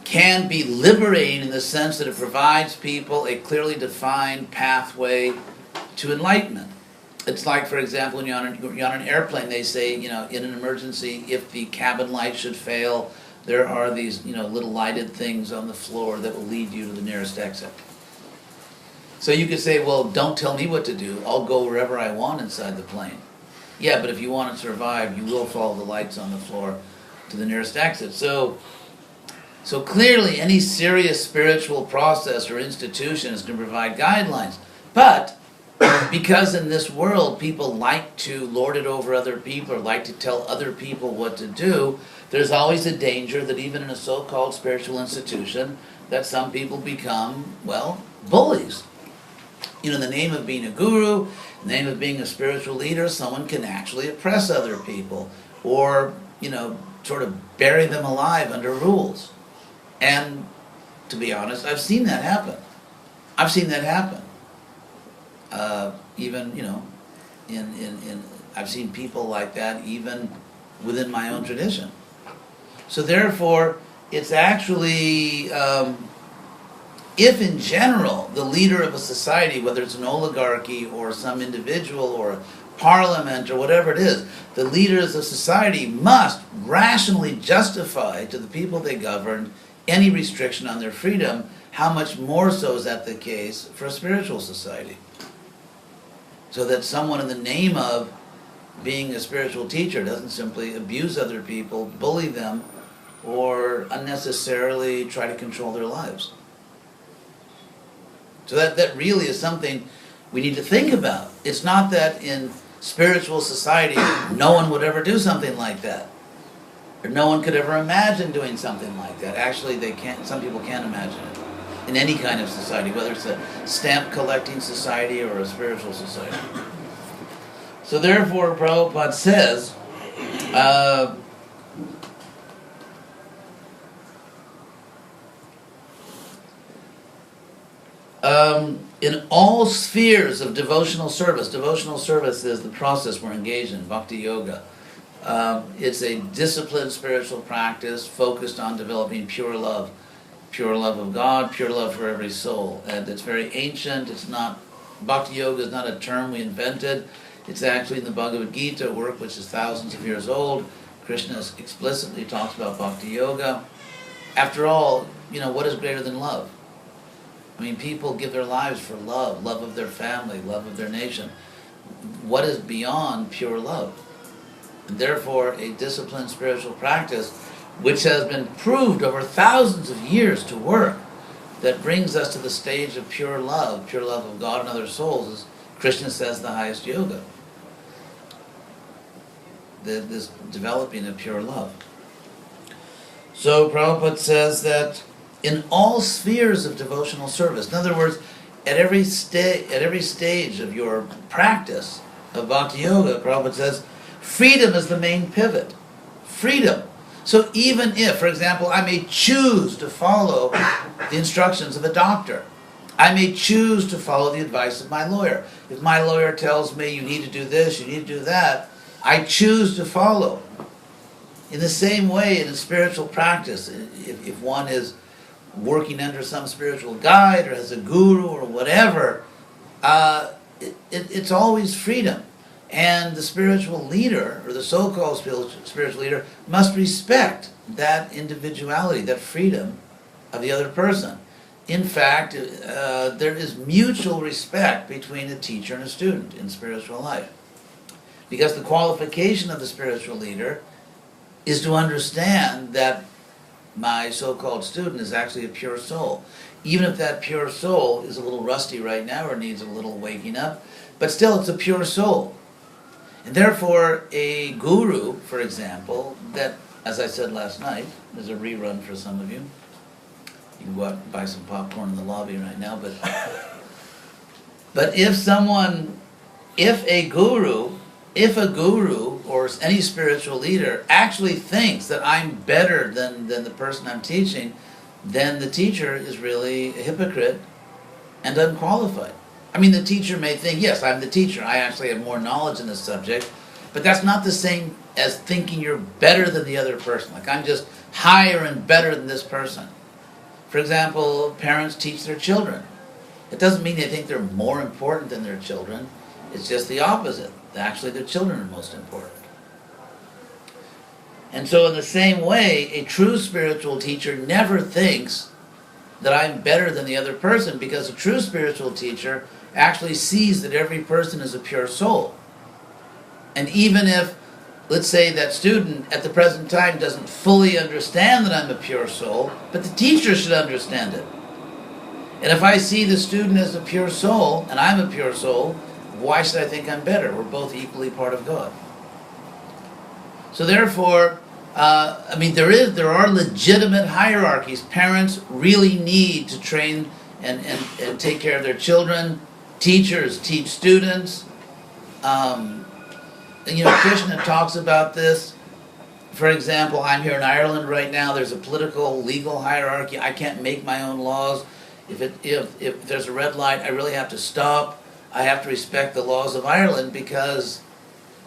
can be liberating in the sense that it provides people a clearly defined pathway to enlightenment. It's like, for example, when you're on an airplane, they say, you know, in an emergency, if the cabin light should fail, there are these, you know, little lighted things on the floor that will lead you to the nearest exit. So you could say, well, don't tell me what to do. I'll go wherever I want inside the plane. Yeah, but if you want to survive, you will follow the lights on the floor to the nearest exit. So clearly, any serious spiritual process or institution is going to provide guidelines. But because in this world people like to lord it over other people or like to tell other people what to do, there's always a danger that even in a so-called spiritual institution, that some people become, well, bullies. You know, in the name of being a guru, in the name of being a spiritual leader, someone can actually oppress other people or, you know, sort of bury them alive under rules. And to be honest, I've seen that happen. I've seen that happen. Even, you know, I've seen people like that even within my own tradition. So therefore, it's actually, if in general the leader of a society, whether it's an oligarchy or some individual or a parliament or whatever it is, the leaders of society must rationally justify to the people they govern any restriction on their freedom. How much more so is that the case for a spiritual society? So that someone in the name of being a spiritual teacher doesn't simply abuse other people, bully them, or unnecessarily try to control their lives. So that really is something we need to think about. It's not that in spiritual society no one would ever do something like that. Or no one could ever imagine doing something like that. Actually, they can't. Some people can't imagine it. In any kind of society, whether it's a stamp collecting society or a spiritual society. So therefore, Prabhupada says, in all spheres of devotional service is the process we're engaged in, bhakti yoga. It's a disciplined spiritual practice focused on developing pure love of God, pure love for every soul. And it's very ancient. It's not, bhakti yoga is not a term we invented. It's actually in the Bhagavad Gita, a work which is thousands of years old. Krishna explicitly talks about bhakti yoga. After all, you know, what is greater than love? I mean, people give their lives for love of their family, love of their nation. What is beyond pure love? and therefore a disciplined spiritual practice which has been proved over thousands of years to work, that brings us to the stage of pure love of God and other souls, is Krishna says the highest yoga. This developing of pure love. So Prabhupada says that in all spheres of devotional service, in other words, at every stage of your practice of Bhakti Yoga, Prabhupada says, freedom is the main pivot. Freedom. So even if, for example, I may choose to follow the instructions of a doctor, I may choose to follow the advice of my lawyer. If my lawyer tells me you need to do this, you need to do that, I choose to follow. In the same way, in a spiritual practice, if one is working under some spiritual guide or has a guru or whatever, it's always freedom. And the spiritual leader, or the so-called spiritual leader, must respect that individuality, that freedom of the other person. In fact, there is mutual respect between a teacher and a student in spiritual life. Because the qualification of the spiritual leader is to understand that my so-called student is actually a pure soul. Even if that pure soul is a little rusty right now or needs a little waking up, but still it's a pure soul. And therefore, a guru, for example, that, as I said last night, there's a rerun for some of you. You can go out and buy some popcorn in the lobby right now, but if a guru or any spiritual leader actually thinks that I'm better than the person I'm teaching, then the teacher is really a hypocrite and unqualified. I mean, the teacher may think, yes, I'm the teacher, I actually have more knowledge in this subject, but that's not the same as thinking you're better than the other person, like I'm just higher and better than this person. For example, parents teach their children. It doesn't mean they think they're more important than their children, it's just the opposite. Actually, their children are most important. And so in the same way, a true spiritual teacher never thinks that I'm better than the other person, because a true spiritual teacher actually sees that every person is a pure soul. And even if, let's say, that student at the present time doesn't fully understand that I'm a pure soul, but the teacher should understand it. And if I see the student as a pure soul, and I'm a pure soul, why should I think I'm better? We're both equally part of God. So therefore, there are legitimate hierarchies. Parents really need to train and take care of their children. Teachers teach students. Krishna talks about this. For example, I'm here in Ireland right now. There's a political, legal hierarchy. I can't make my own laws. If there's a red light, I really have to stop. I have to respect the laws of Ireland because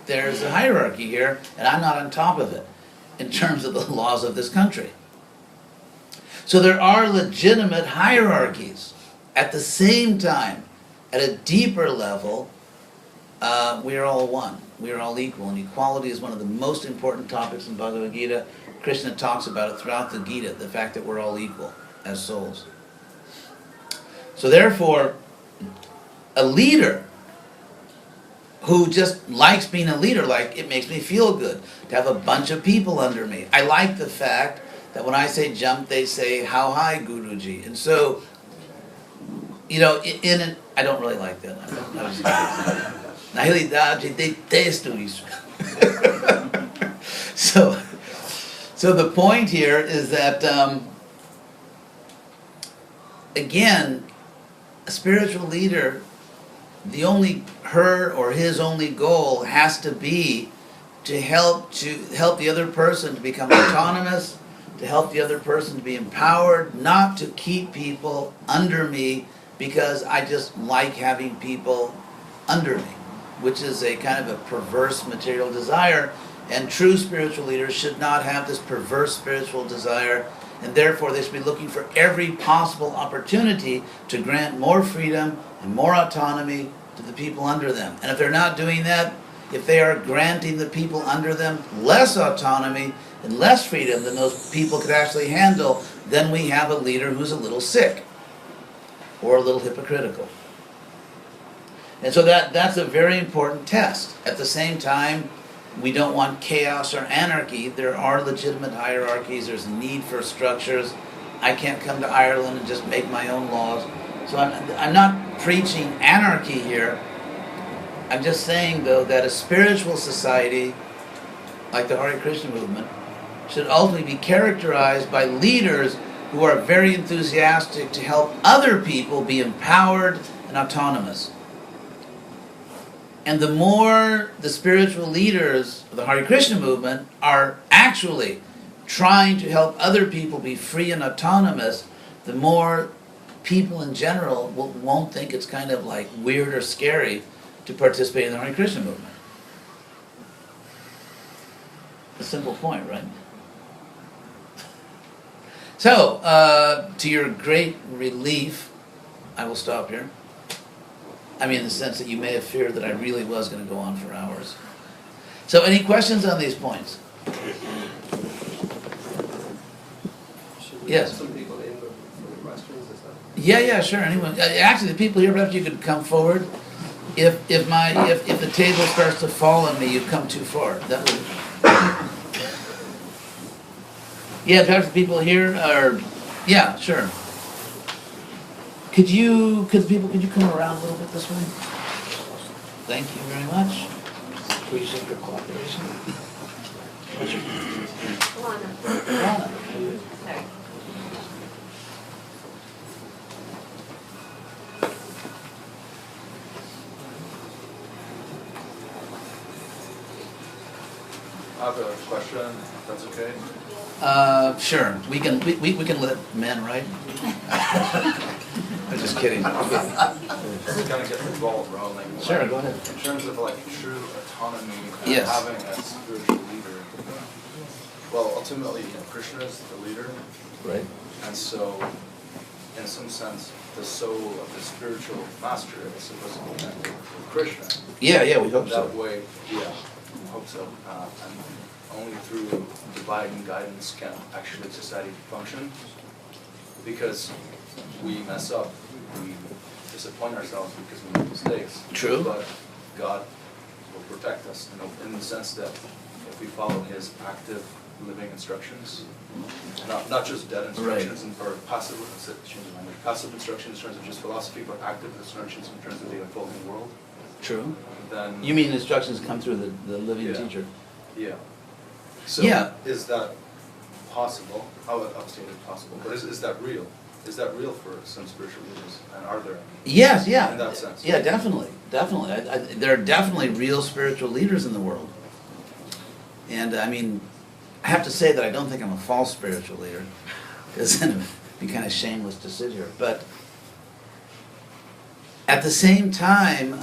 there's a hierarchy here, and I'm not on top of it in terms of the laws of this country. So there are legitimate hierarchies. At the same time, at a deeper level, we are all one. We are all equal, and equality is one of the most important topics in Bhagavad Gita. Krishna talks about it throughout the Gita, the fact that we're all equal as souls. So therefore, a leader who just likes being a leader, like it makes me feel good to have a bunch of people under me. I like the fact that when I say jump, they say, how high, Guruji? And so, I don't really like that. Na realidade, detesto isso. So the point here is that, again, a spiritual leader, her or his only goal has to be to help the other person to become autonomous, to help the other person to be empowered, not to keep people under me because I just like having people under me, which is a kind of a perverse material desire. And true spiritual leaders should not have this perverse spiritual desire, and therefore they should be looking for every possible opportunity to grant more freedom and more autonomy to the people under them. And if they're not doing that, if they are granting the people under them less autonomy and less freedom than those people could actually handle, then we have a leader who's a little sick or a little hypocritical. And so that's a very important test. At the same time, We don't want chaos or anarchy. There are legitimate hierarchies. There's a need for structures. I can't come to Ireland and just make my own laws. So I'm not preaching anarchy here. I'm just saying, though, that a spiritual society, like the Hare Krishna movement, should ultimately be characterized by leaders who are very enthusiastic to help other people be empowered and autonomous. And the more the spiritual leaders of the Hare Krishna movement are actually trying to help other people be free and autonomous, the more people in general won't think it's kind of like weird or scary to participate in the Hare Krishna movement. A simple point, right? So, to your great relief, I will stop here. I mean, in the sense that you may have feared that I really was going to go on for hours. So, any questions on these points? Should we Yes. have some people in for the questions? Is that? Yeah, sure. Anyone? Actually, the people here, perhaps you could come forward. If the table starts to fall on me, you've come too far. That would. Yeah, perhaps the people here are. Yeah, sure. Could you come around a little bit this way? Thank you very much. Appreciate your cooperation. What's your name? Lana. Sorry. I have a question, if that's okay. Sure. We can let men, right? I'm just kidding. Just to kind of get the ball rolling. Sure, go ahead. In terms of like true autonomy and Yes. having a spiritual leader. Well, ultimately, Krishna is the leader, Right. and so, in some sense, the soul of the spiritual master is supposed to be connected with Krishna. Yeah, we hope That so. way, yeah, I hope so. And only through divine guidance can actually society function. Because we mess up, we disappoint ourselves because we make mistakes. True. But God will protect us, in the sense that if we follow His active living instructions, not just dead instructions or passive, changing language, passive instructions in terms of just philosophy, but active instructions in terms of the unfolding world. True. Then You mean instructions come through the living Yeah. teacher? yeah. So Yeah. is that possible? I'll state it possible, but is that real? Is that real for some spiritual leaders? And are there any? Yes, yeah. In that sense. Yeah, definitely. There are definitely real spiritual leaders in the world. And I mean, I have to say that I don't think I'm a false spiritual leader, because then it'd be kind of shameless to sit here. But at the same time,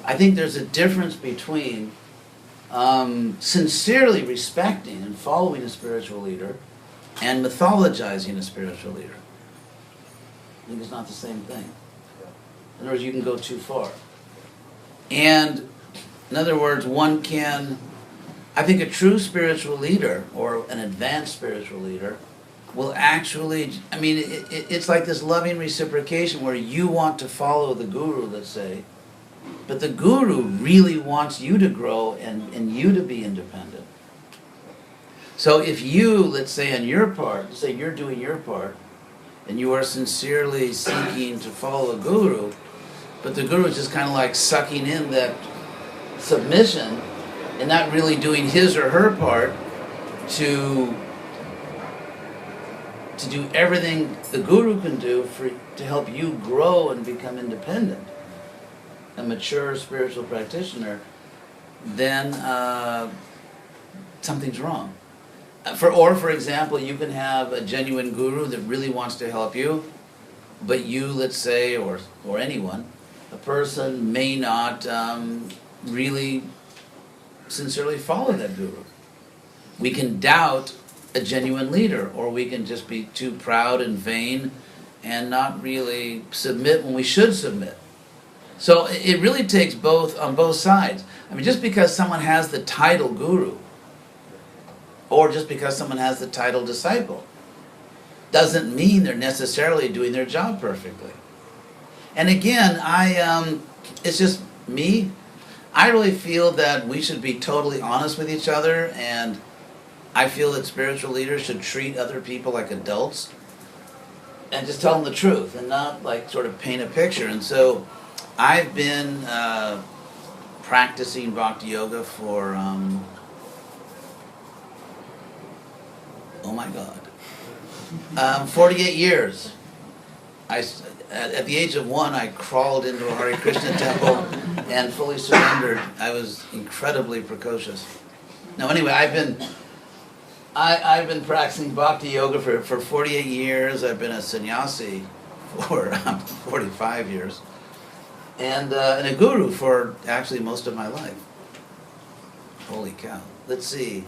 I think there's a difference between sincerely respecting and following a spiritual leader and mythologizing a spiritual leader. I think it's not the same thing. In other words, you can go too far. And in other words, I think a true spiritual leader or an advanced spiritual leader will actually, I mean, it's like this loving reciprocation where you want to follow the guru, let's say, but the guru really wants you to grow and you to be independent. So if you, let's say on your part, say you're doing your part, and you are sincerely seeking to follow the guru, but the guru is just kind of like sucking in that submission and not really doing his or her part to do everything the guru can do to help you grow and become independent, a mature spiritual practitioner, then something's wrong. For example, you can have a genuine guru that really wants to help you, but you, let's say, or anyone, a person may not really sincerely follow that guru. We can doubt a genuine leader, or we can just be too proud and vain and not really submit when we should submit. So it really takes both on both sides. I mean, just because someone has the title guru, or just because someone has the title disciple, doesn't mean they're necessarily doing their job perfectly. And again, it's just me, I really feel that we should be totally honest with each other, and I feel that spiritual leaders should treat other people like adults and just tell them the truth and not like sort of paint a picture. And so I've been practicing bhakti yoga for, oh my God, 48 years. At the age of 1, I crawled into a Hare Krishna temple and fully surrendered. I was incredibly precocious. Now, anyway, I've been practicing bhakti yoga for 48 years. I've been a sannyasi for 45 years, and a guru for actually most of my life. Holy cow! Let's see.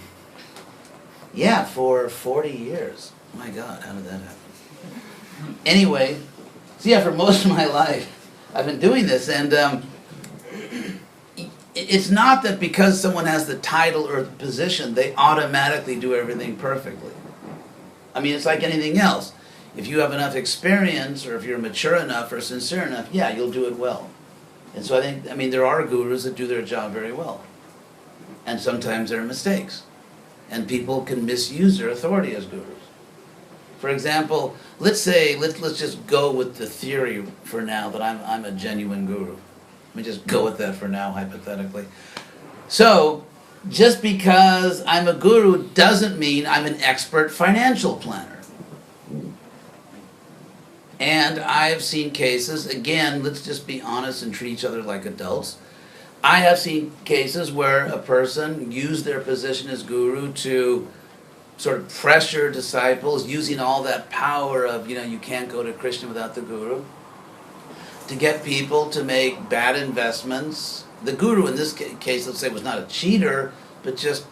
Yeah, for 40 years. My God, how did that happen? Anyway. So yeah, for most of my life, I've been doing this, and it's not that because someone has the title or the position, they automatically do everything perfectly. I mean, it's like anything else. If you have enough experience, or if you're mature enough or sincere enough, yeah, you'll do it well. And so I mean, there are gurus that do their job very well. And sometimes there are mistakes. And people can misuse their authority as gurus. For example, let's just go with the theory for now that I'm a genuine guru. Let me just go with that for now, hypothetically. So, just because I'm a guru doesn't mean I'm an expert financial planner. And I've seen cases, again, let's just be honest and treat each other like adults. I have seen cases where a person used their position as guru to sort of pressure disciples, using all that power of, you can't go to Krishna without the guru, to get people to make bad investments. The guru in this case, let's say, was not a cheater, but just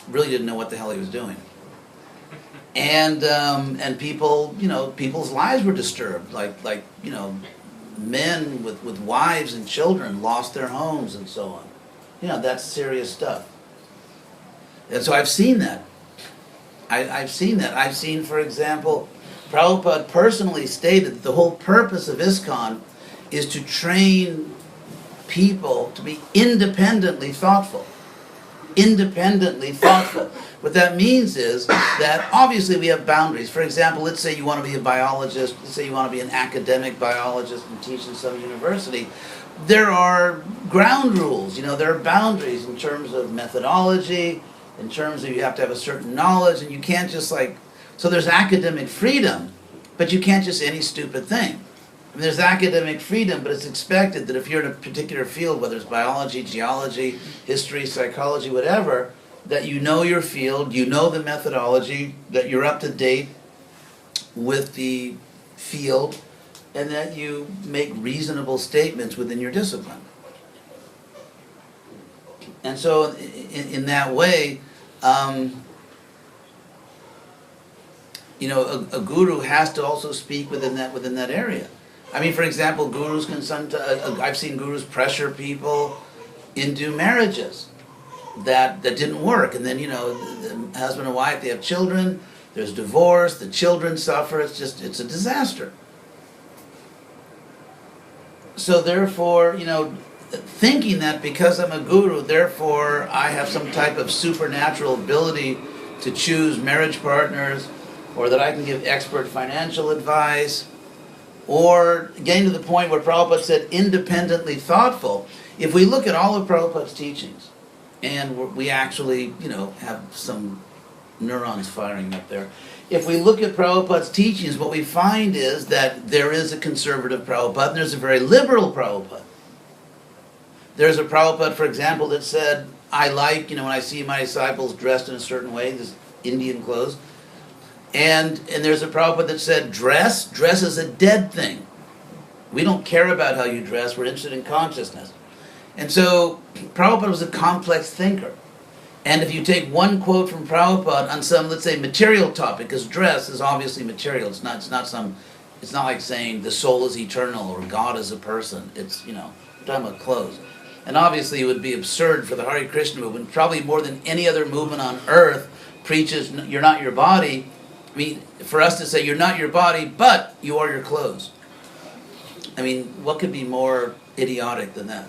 really didn't know what the hell he was doing. And people, people's lives were disturbed, like men with wives and children lost their homes and so on. That's serious stuff. And so I've seen that. I've seen that. I've seen, for example, Prabhupada personally stated that the whole purpose of ISKCON is to train people to be independently thoughtful. Independently thoughtful. What that means is that obviously we have boundaries. For example, let's say you want to be a biologist, let's say you want to be an academic biologist and teach in some university. There are ground rules, there are boundaries in terms of methodology, in terms of you have to have a certain knowledge, and you can't just so there's academic freedom, but you can't just any stupid thing. I mean, there's academic freedom, but it's expected that if you're in a particular field, whether it's biology, geology, history, psychology, whatever, that you know your field, you know the methodology, that you're up to date with the field, and that you make reasonable statements within your discipline. And so in that way, a guru has to also speak within that area. I mean, for example, gurus can sometimes, I've seen gurus pressure people into marriages that didn't work, and then the husband and wife, they have children, there's divorce, the children suffer, it's a disaster. So therefore, thinking that because I'm a guru, therefore I have some type of supernatural ability to choose marriage partners, or that I can give expert financial advice, or getting to the point where Prabhupada said independently thoughtful. If we look at all of Prabhupada's teachings, and we actually, have some neurons firing up there. If we look at Prabhupada's teachings, what we find is that there is a conservative Prabhupada, and there's a very liberal Prabhupada. There's a Prabhupada, for example, that said, I like, when I see my disciples dressed in a certain way, this Indian clothes. And there's a Prabhupada that said, dress is a dead thing. We don't care about how you dress, we're interested in consciousness. And so, Prabhupada was a complex thinker. And if you take one quote from Prabhupada on some, let's say, material topic, because dress is obviously material, it's not like saying the soul is eternal or God is a person. It's, we're talking about clothes. And obviously it would be absurd for the Hare Krishna movement, probably more than any other movement on earth, preaches you're not your body. I mean, for us to say you're not your body, but you are your clothes. I mean, what could be more idiotic than that?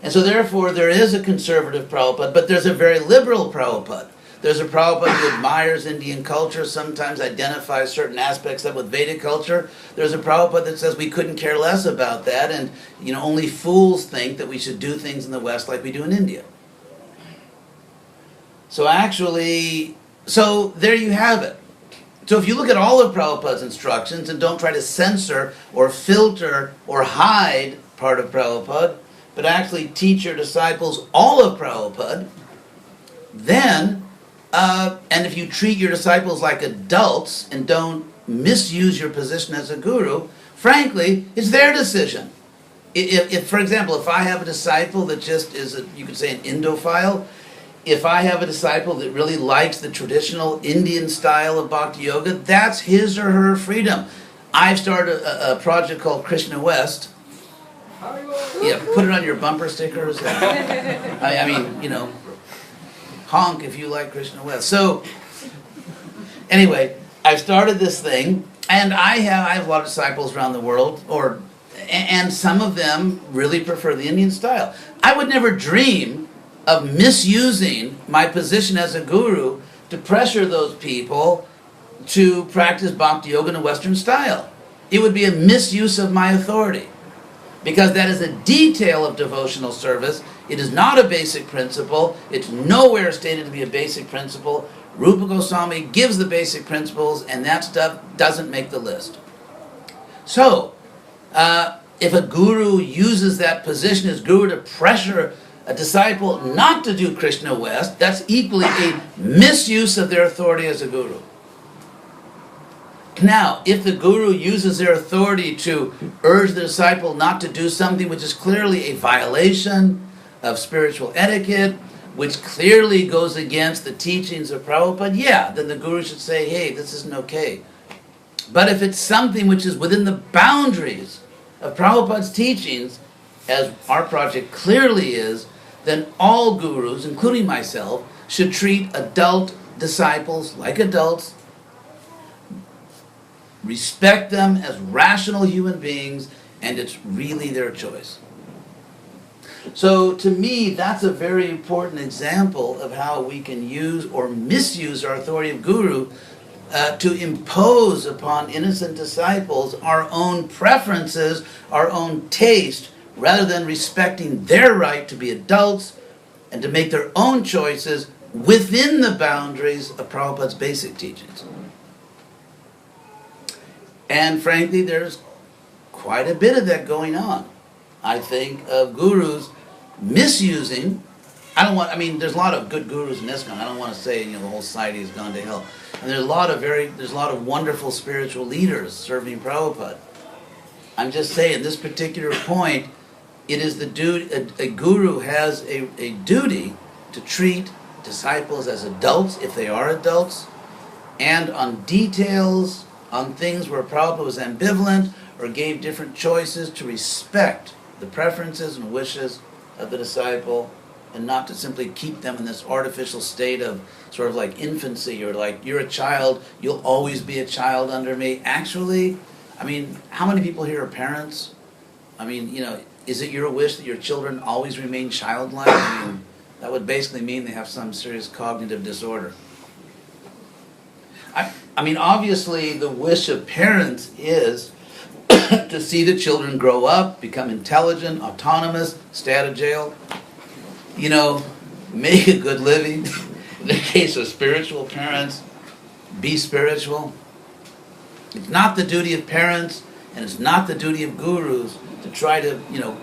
And so therefore there is a conservative Prabhupada, but there's a very liberal Prabhupada. There's a Prabhupada who admires Indian culture, sometimes identifies certain aspects of it with Vedic culture. There's a Prabhupada that says we couldn't care less about that, and only fools think that we should do things in the West like we do in India. So there you have it. So if you look at all of Prabhupada's instructions and don't try to censor or filter or hide part of Prabhupada, but actually teach your disciples all of Prabhupada, then and if you treat your disciples like adults and don't misuse your position as a guru, frankly, it's their decision. If, for example, if I have a disciple that just is, you could say, an Indophile, if I have a disciple that really likes the traditional Indian style of Bhakti Yoga, that's his or her freedom. I've started a project called Krishna West. Yeah, put it on your bumper stickers. I mean, honk if you like Krishna West. So, anyway, I've started this thing, and I have a lot of disciples around the world, and some of them really prefer the Indian style. I would never dream of misusing my position as a guru to pressure those people to practice Bhakti Yoga in a Western style. It would be a misuse of my authority, because that is a detail of devotional service. It is not a basic principle. It's nowhere stated to be a basic principle. Rupa Goswami gives the basic principles, and that stuff doesn't make the list. So, if a guru uses that position as guru to pressure a disciple not to do Krishna West, that's equally a misuse of their authority as a guru. Now, if the guru uses their authority to urge the disciple not to do something which is clearly a violation of spiritual etiquette, which clearly goes against the teachings of Prabhupada, then the guru should say, hey, this isn't okay. But if it's something which is within the boundaries of Prabhupada's teachings, as our project clearly is, then all gurus, including myself, should treat adult disciples like adults, respect them as rational human beings, and it's really their choice. So to me, that's a very important example of how we can use or misuse our authority of guru to impose upon innocent disciples our own preferences, our own taste, rather than respecting their right to be adults and to make their own choices within the boundaries of Prabhupada's basic teachings. And frankly, there's quite a bit of that going on. I think of gurus misusing. There's a lot of good gurus in ISKCON. I don't want to say the whole society has gone to hell. And there's a lot of wonderful spiritual leaders serving Prabhupada. I'm just saying, this particular point, it is the duty. A guru has a duty to treat disciples as adults if they are adults, and on details, on things where Prabhupada was ambivalent or gave different choices, to respect the preferences and wishes of the disciple, and not to simply keep them in this artificial state of sort of like infancy, or like, you're a child, you'll always be a child under me. Actually, how many people here are parents? Is it your wish that your children always remain childlike? That would basically mean they have some serious cognitive disorder. Obviously the wish of parents is to see the children grow up, become intelligent, autonomous, stay out of jail, make a good living. In the case of spiritual parents, be spiritual. It's not the duty of parents, and it's not the duty of gurus to try to,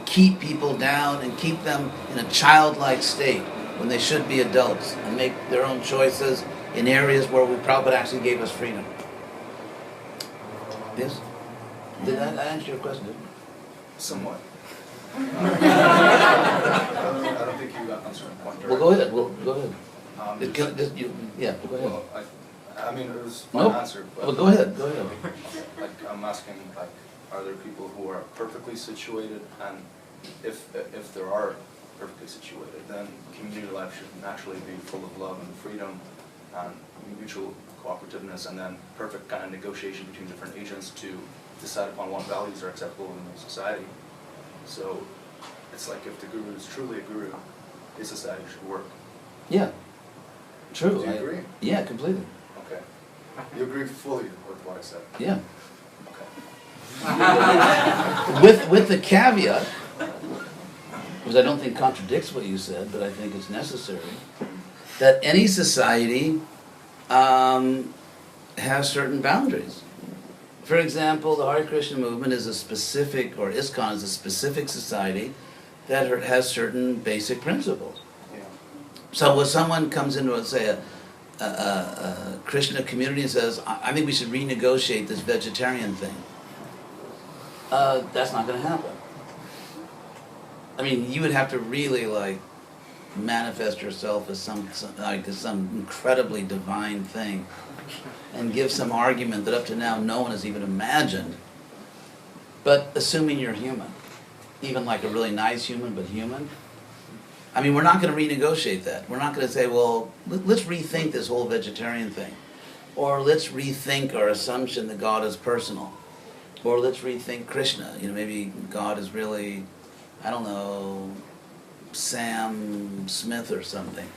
keep people down and keep them in a childlike state when they should be adults and make their own choices in areas where Prabhupada actually gave us freedom. Yes? Did that answer your question? Somewhat. I don't think you answered the point. Well, go ahead. Go ahead. Go ahead. Well, it was my Nope. answer. But Well, go ahead. I'm asking, are there people who are perfectly situated, and if there are perfectly situated, then community life should naturally be full of love and freedom and mutual cooperativeness, and then perfect kind of negotiation between different agents to decide upon what values are acceptable in the society. So it's like if the guru is truly a guru, his society should work. Yeah, true. Do you agree? Yeah, completely. Okay. You agree fully with what I said? Yeah. Okay. With the caveat, which I don't think contradicts what you said, but I think it's necessary, that any society has certain boundaries. For example, the Hare Krishna movement is a specific, or ISKCON is a specific society that has certain basic principles. Yeah. So when someone comes into, let's say, a Krishna community and says, I think we should renegotiate this vegetarian thing, that's not going to happen. I mean, you would have to really like manifest yourself as some incredibly divine thing, and give some argument that up to now no one has even imagined. But assuming you're human, even like a really nice human, but human, I mean, we're not going to renegotiate that. We're not going to say, well, let's rethink this whole vegetarian thing, or let's rethink our assumption that God is personal, or let's rethink Krishna. You know, maybe God is really, I don't know, Sam Smith or something.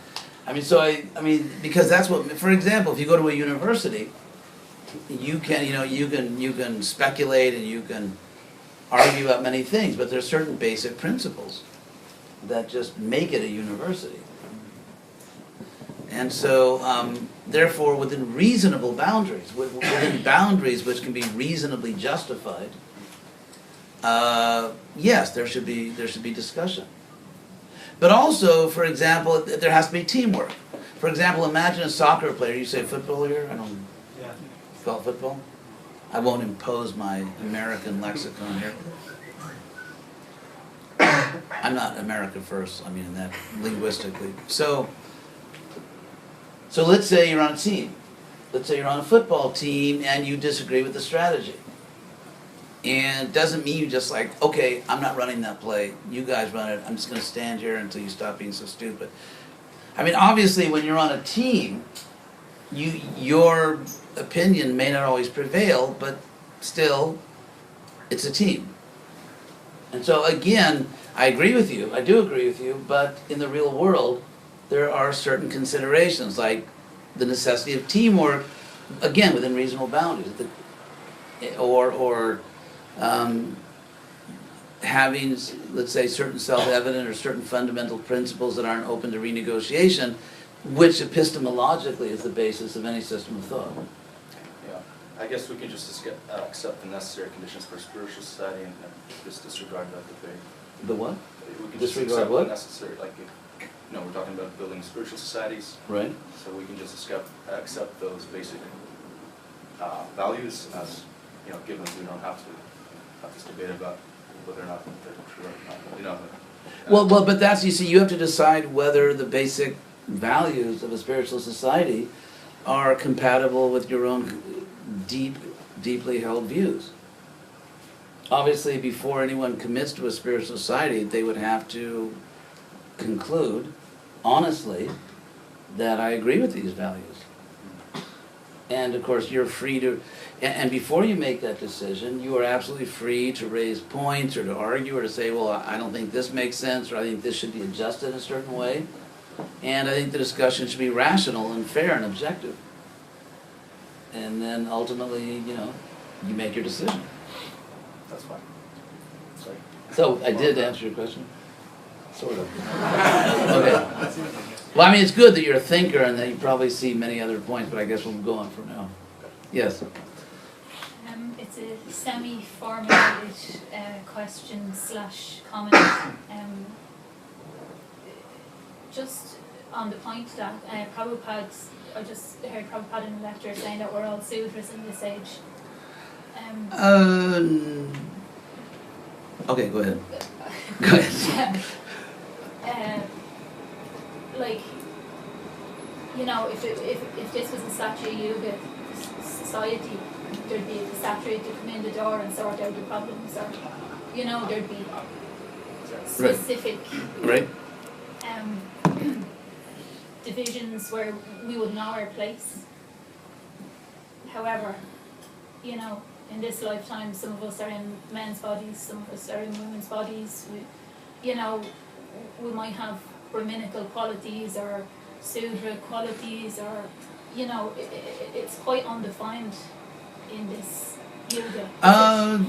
I mean, so I mean, because that's what, for example, if you go to a university, you can speculate and you can argue about many things, but there are certain basic principles that just make it a university. And so, therefore, within reasonable boundaries, within boundaries which can be reasonably justified, yes, there should be discussion. But also, for example, there has to be teamwork. For example, imagine a soccer player. You say football here? I don't call it football. I won't impose my American lexicon here. I'm not America first. I mean, in that linguistically. So let's say you're on a team. Let's say you're on a football team and you disagree with the strategy. And it doesn't mean you just like, okay, I'm not running that play. You guys run it. I'm just going to stand here until you stop being so stupid. I mean, obviously, when you're on a team, your opinion may not always prevail, but still, it's a team. And so, again, I agree with you. I do agree with you. But in the real world, there are certain considerations, like the necessity of teamwork, again, within reasonable boundaries, or having, let's say, certain self-evident or certain fundamental principles that aren't open to renegotiation, which epistemologically is the basis of any system of thought. Yeah, I guess we can just accept the necessary conditions for spiritual society and just disregard that debate. The what? We can Disregard just accept what? the necessary, like, we're talking about building spiritual societies. Right. So we can just accept those basic values as, given. We don't have to have this debate about whether or not they're true or not. Well, but that's, you see, you have to decide whether the basic values of a spiritual society are compatible with your own deeply held views. Obviously, before anyone commits to a spiritual society, they would have to conclude, honestly, that I agree with these values. And of course, you're free to, and before you make that decision, you are absolutely free to raise points or to argue or to say, well, I don't think this makes sense, or I think this should be adjusted in a certain way. And I think the discussion should be rational and fair and objective. And then ultimately, you make your decision. That's fine. Sorry. So I did answer your question? Sort of. Okay. Well, I mean, it's good that you're a thinker and that you probably see many other points, but I guess we'll go on for now. Yes? It's a semi-formulated question/comment. Just on the point that I just heard Prabhupada in a lecture saying that we're all Sudras in this age. Okay, go ahead. Go ahead. If this was a Satya Yuga society, there'd be a Satya to come in the door and sort out the problems, or there'd be specific Right. divisions where we would know our place. However, in this lifetime, some of us are in men's bodies, some of us are in women's bodies. you know, we might have Brahminical qualities or Sudra qualities, or, you know, it's quite undefined in this yoga. I'm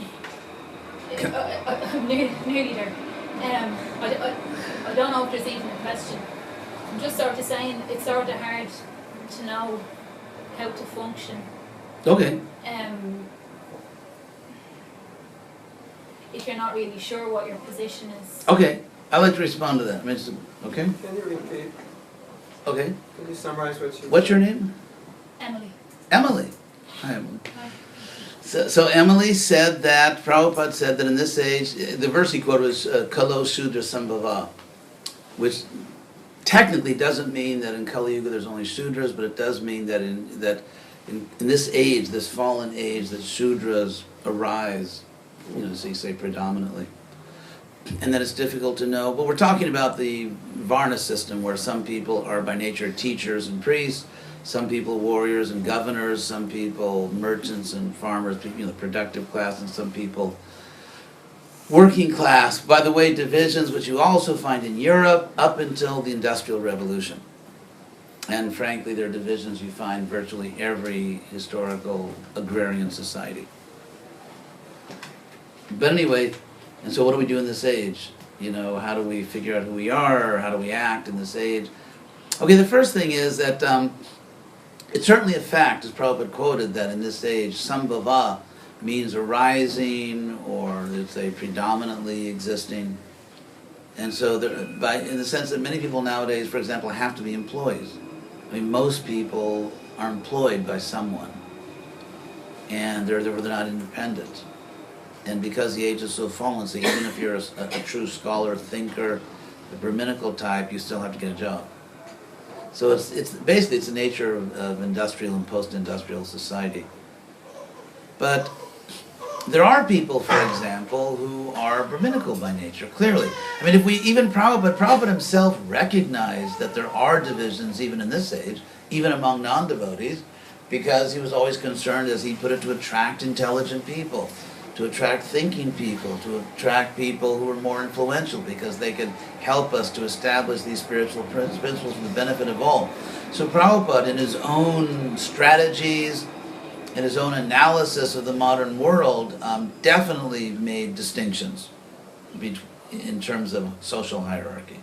nearly there. I don't know if there's even a question. I'm just sort of saying it's sort of hard to know how to function. Okay. If you're not really sure what your position is. Okay. I'd like to respond to that. Okay? Can you repeat? Okay. Can you summarize what you... What's your name? Emily. Emily. Hi, Emily. Hi. So Emily said that, Prabhupada said that in this age, the verse he quoted was Kalo Sudra Sambhava, which technically doesn't mean that in Kali Yuga there's only Sudras, but it does mean that in this age, this fallen age, that Sudras arise, you know, so you say predominantly. And that it's difficult to know, but we're talking about the Varna system, where some people are by nature teachers and priests, some people warriors and governors, some people merchants and farmers, you know, the productive class, and some people working class. By the way, divisions which you also find in Europe up until the Industrial Revolution. And frankly, there are divisions you find virtually every historical agrarian society. But anyway, and so what do we do in this age? You know, how do we figure out who we are, or how do we act in this age? Okay, the first thing is that it's certainly a fact, as Prabhupada quoted, that in this age, sambhava means arising, or let's say predominantly existing. And so, in the sense that many people nowadays, for example, have to be employees. I mean, most people are employed by someone, and they're not independent. And because the age is so fallen, so even if you're a true scholar, thinker, the Brahminical type, you still have to get a job. So it's basically it's the nature of industrial and post-industrial society. But there are people, for example, who are Brahminical by nature, clearly. I mean, if we even Prabhupada himself recognized that there are divisions even in this age, even among non-devotees, because he was always concerned, as he put it, to attract intelligent people, to attract thinking people, to attract people who are more influential, because they could help us to establish these spiritual principles for the benefit of all. So Prabhupada, in his own strategies, in his own analysis of the modern world, definitely made distinctions in terms of social hierarchy.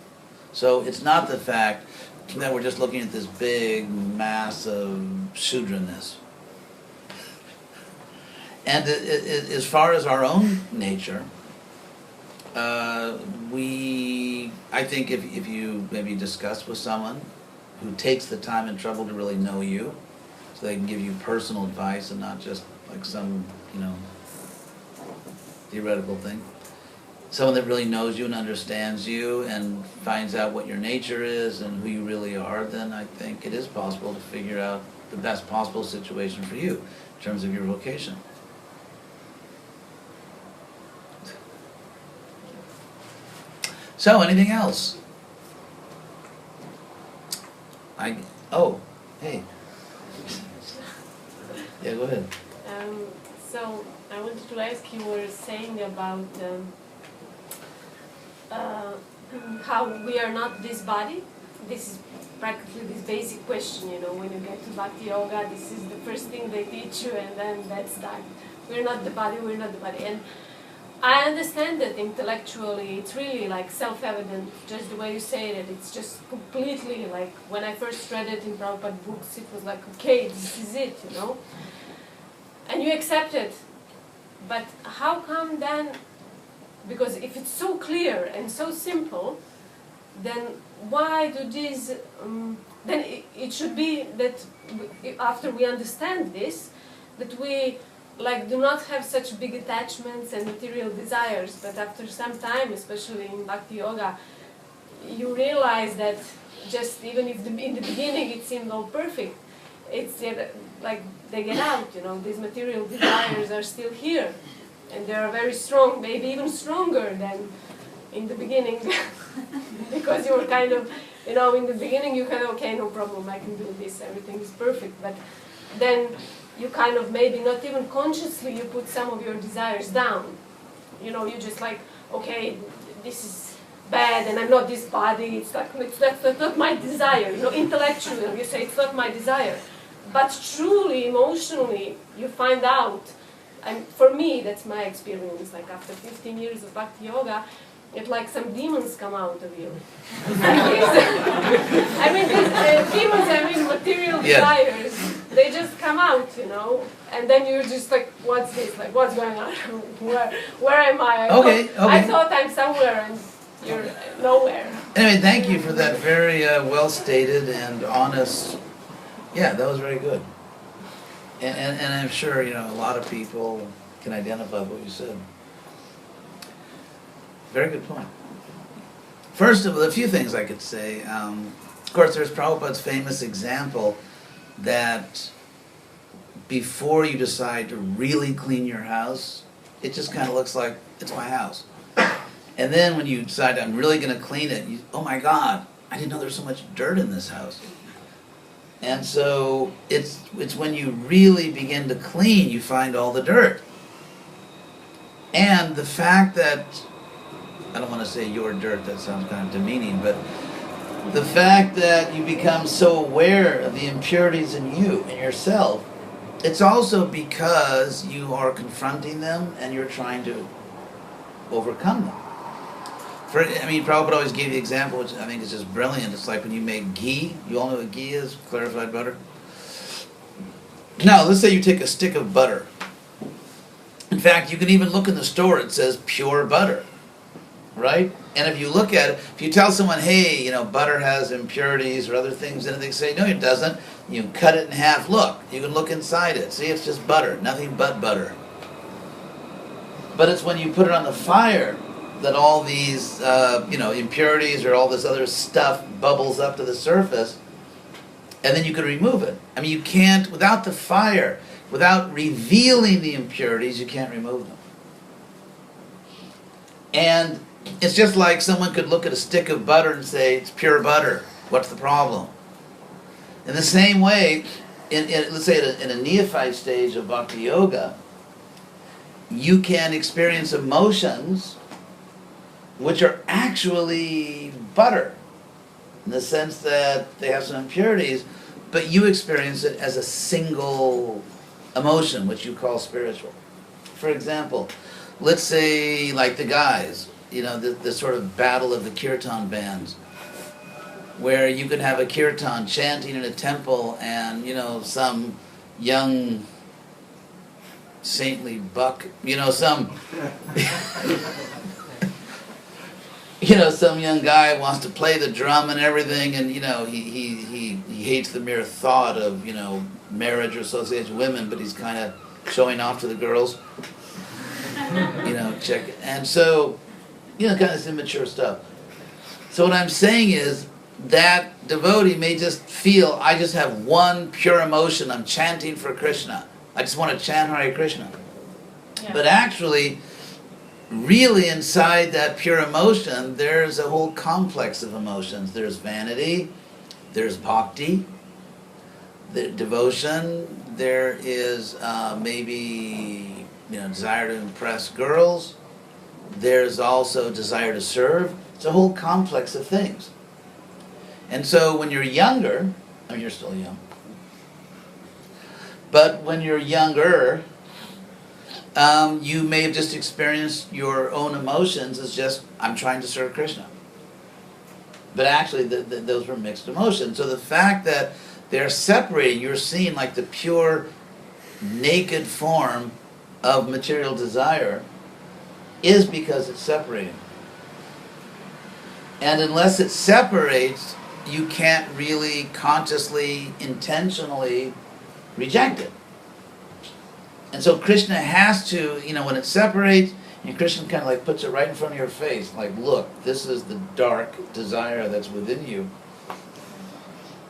So it's not the fact that we're just looking at this big mass of Shudraness. And as far as our own nature, I think if you maybe discuss with someone who takes the time and trouble to really know you, so they can give you personal advice and not just like some, you know, theoretical thing. Someone that really knows you and understands you and finds out what your nature is and who you really are, then I think it is possible to figure out the best possible situation for you in terms of your vocation. So, anything else? Hey. Yeah, go ahead. So I wanted to ask, you were saying about how we are not this body. This is practically this basic question, you know, when you get to Bhakti Yoga, this is the first thing they teach you, and then that's that. We're not the body, we're not the body. And I understand that intellectually, it's really like self-evident, just the way you say it. It's just completely like, when I first read it in Prabhupada books, it was like, okay, this is it, you know. And you accept it. But how come then, because if it's so clear and so simple, then why do these, then it should be that after we understand this, that we like do not have such big attachments and material desires, but after some time, especially in Bhakti Yoga, you realize that just even if in the beginning it seemed all perfect, it's like they get out, you know, these material desires are still here, and they are very strong, maybe even stronger than in the beginning, because you were kind of, you know, in the beginning you kind of, okay, no problem, I can do this, everything is perfect, but then you kind of maybe not even consciously you put some of your desires down. You know, you just like, okay, this is bad and I'm not this body. It's like that's not my desire. You know, intellectually you say it's not my desire, but truly, emotionally, you find out. And for me, that's my experience. Like after 15 years of bhakti yoga, it's like some demons come out of you. It's like these, I mean, these demons, I mean, material desires. They just come out, you know, and then you're just like, what's this? Like, what's going on? Where am I? I thought I'm somewhere, and you're nowhere. Anyway, thank you for that very well stated and honest. Yeah, that was very good. And I'm sure, you know, a lot of people can identify with what you said. Very good point. First of all, a few things I could say. Of course, there's Prabhupada's famous example that before you decide to really clean your house, it just kind of looks like, it's my house. And then when you decide, I'm really going to clean it, oh my God, I didn't know there was so much dirt in this house. And so it's when you really begin to clean, you find all the dirt. And the fact that, I don't want to say your dirt, that sounds kind of demeaning, but the fact that you become so aware of the impurities in you, in yourself, it's also because you are confronting them and you're trying to overcome them. Prabhupada always gave the example, which I think is just brilliant. It's like when you make ghee. You all know what ghee is? Clarified butter. Now, let's say you take a stick of butter. In fact, you can even look in the store. It says pure butter, right? And if you look at it, if you tell someone, hey, you know, butter has impurities or other things, and they say, no, it doesn't. You can cut it in half. Look, you can look inside it. See, it's just butter, nothing but butter. But it's when you put it on the fire that all these, impurities or all this other stuff bubbles up to the surface, and then you can remove it. I mean, you can't, without the fire, without revealing the impurities, you can't remove them. And it's just like someone could look at a stick of butter and say, it's pure butter. What's the problem? In the same way, let's say in a neophyte stage of bhakti yoga, you can experience emotions which are actually butter, in the sense that they have some impurities, but you experience it as a single emotion, which you call spiritual. For example, let's say like the guys, you know, the sort of battle of the kirtan bands, where you could have a kirtan chanting in a temple and, you know, some young saintly buck, some some young guy wants to play the drum and everything, and he hates the mere thought of marriage or association with women, but he's kind of showing off to the girls, check, and so kind of this immature stuff. So what I'm saying is that devotee may just feel, I just have one pure emotion, I'm chanting for Krishna, I just want to chant Hare Krishna. Yeah. But actually, really inside that pure emotion, there's a whole complex of emotions. There's vanity, there's bhakti, the devotion, there is maybe desire to impress girls, there's also desire to serve. It's a whole complex of things. And so when you're younger, I mean you're still young, but when you're younger, you may have just experienced your own emotions as just, I'm trying to serve Krishna. But actually, those were mixed emotions. So the fact that they're separating, you're seeing like the pure, naked form of material desire, is because it's separating. And unless it separates, you can't really consciously, intentionally reject it. And so Krishna has to, when it separates, and Krishna kind of like puts it right in front of your face, like, look, this is the dark desire that's within you.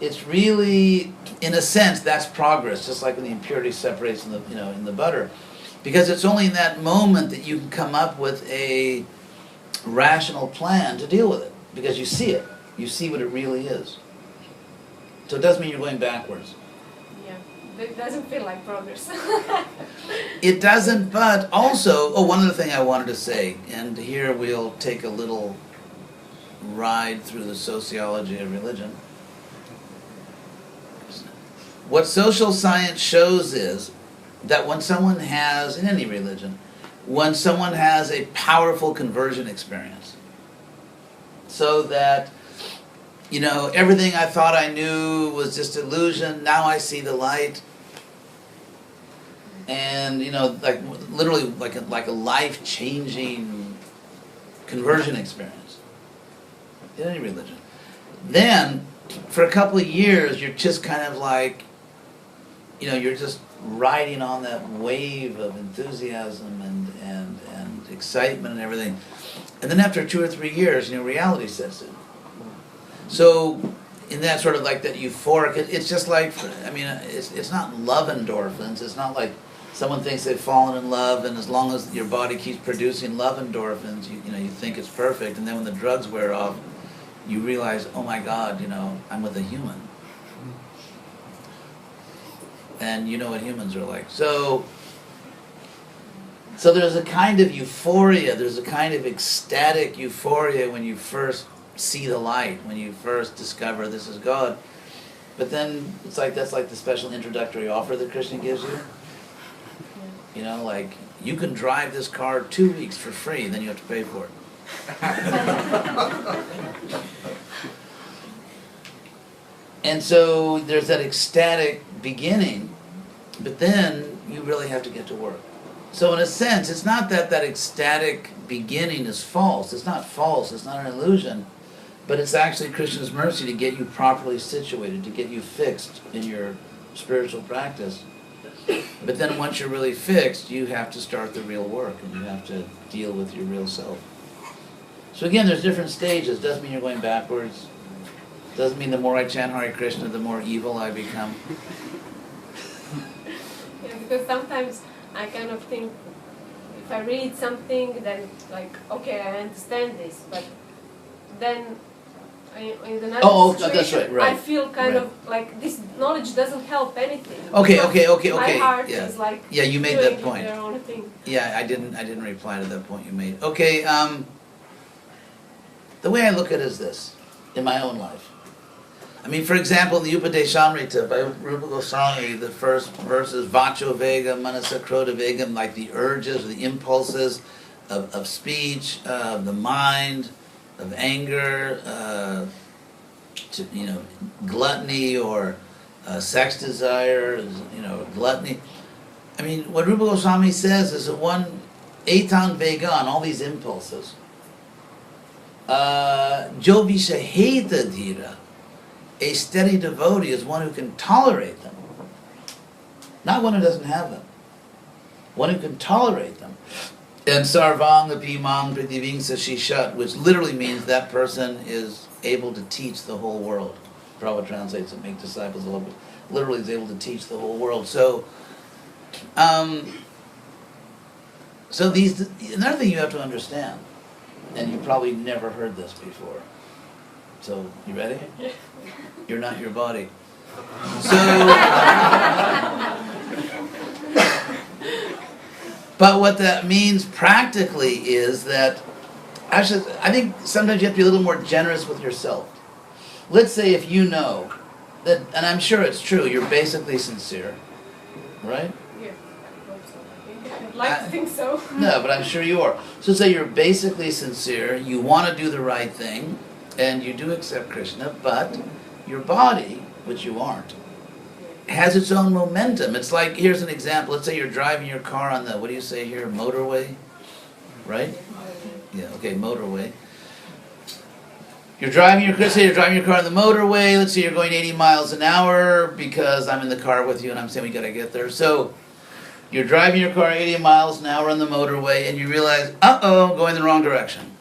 It's really, in a sense, that's progress, just like when the impurity separates in the butter. Because it's only in that moment that you can come up with a rational plan to deal with it. Because you see it. You see what it really is. So it doesn't mean you're going backwards. It doesn't feel like progress. It doesn't, but also, one other thing I wanted to say, and here we'll take a little ride through the sociology of religion. What social science shows is that when someone has, in any religion, when someone has a powerful conversion experience, so that, you know, everything I thought I knew was just illusion, now I see the light, and, you know, like literally like a life-changing conversion experience in any religion, then for a couple of years you're just kind of like, you know, you're just riding on that wave of enthusiasm and excitement and everything. And then after 2 or 3 years, you know, reality sets in. So in that sort of like that euphoric, it's just like, I mean, it's not love endorphins. It's not like someone thinks they've fallen in love, and as long as your body keeps producing love endorphins, you know, you think it's perfect. And then when the drugs wear off, you realize, oh my God, you know, I'm with a human. And you know what humans are like. So there's a kind of euphoria, there's a kind of ecstatic euphoria when you first see the light, when you first discover this is God. But then it's like, that's like the special introductory offer that Krishna gives you. You know, like, you can drive this car 2 weeks for free, then you have to pay for it. And so there's that ecstatic beginning, but then you really have to get to work. So in a sense, it's not that that ecstatic beginning is false. It's not false, it's not an illusion, but it's actually Krishna's mercy to get you properly situated, to get you fixed in your spiritual practice. But then once you're really fixed, you have to start the real work, and you have to deal with your real self. So again, there's different stages. Doesn't mean you're going backwards. Doesn't mean the more I chant Hare Krishna, the more evil I become. Yeah, because sometimes I kind of think, if I read something, then like, okay, I understand this, but then in another situation, right. I feel kind Right. of like this knowledge doesn't help anything. Okay. My heart Yeah. is like Yeah, you made doing that point. their own thing. Yeah, I didn't reply to that point you made. Okay, the way I look at it is this, in my own life. I mean, for example, in the Upadeshamrita by Rupa Goswami, the first verse is Vacho Vegam, Manasa Krota Vegam, like the urges, the impulses of speech, of the mind, of anger, to, you know, gluttony or sex desire, you know, gluttony. I mean, what Rupa Goswami says is that Etan Vegan, all these impulses, Jo Vishaheta Dhira, a steady devotee is one who can tolerate them. Not one who doesn't have them. One who can tolerate them. And Sarvanga Pimang Prithivinsa Shishat, which literally means that person is able to teach the whole world. Prabhupada translates it, make disciples of the whole world. Literally is able to teach the whole world. So another thing you have to understand, and you probably never heard this before. So, you ready? You're not your body. So, but what that means practically is that, actually, I think sometimes you have to be a little more generous with yourself. Let's say if you know that, and I'm sure it's true, you're basically sincere, right? Yeah, I hope so. I'd like to think so. No, but I'm sure you are. So say you're basically sincere, you want to do the right thing, and you do accept Krishna, but your body, which you aren't, has its own momentum. It's like, here's an example. Let's say you're driving your car on the, what do you say here, motorway? Right? Yeah, okay, motorway. You're driving your car on the motorway. Let's say you're going 80 miles an hour because I'm in the car with you and I'm saying we gotta get there. So you're driving your car 80 miles an hour on the motorway and you realize, uh-oh, I'm going the wrong direction.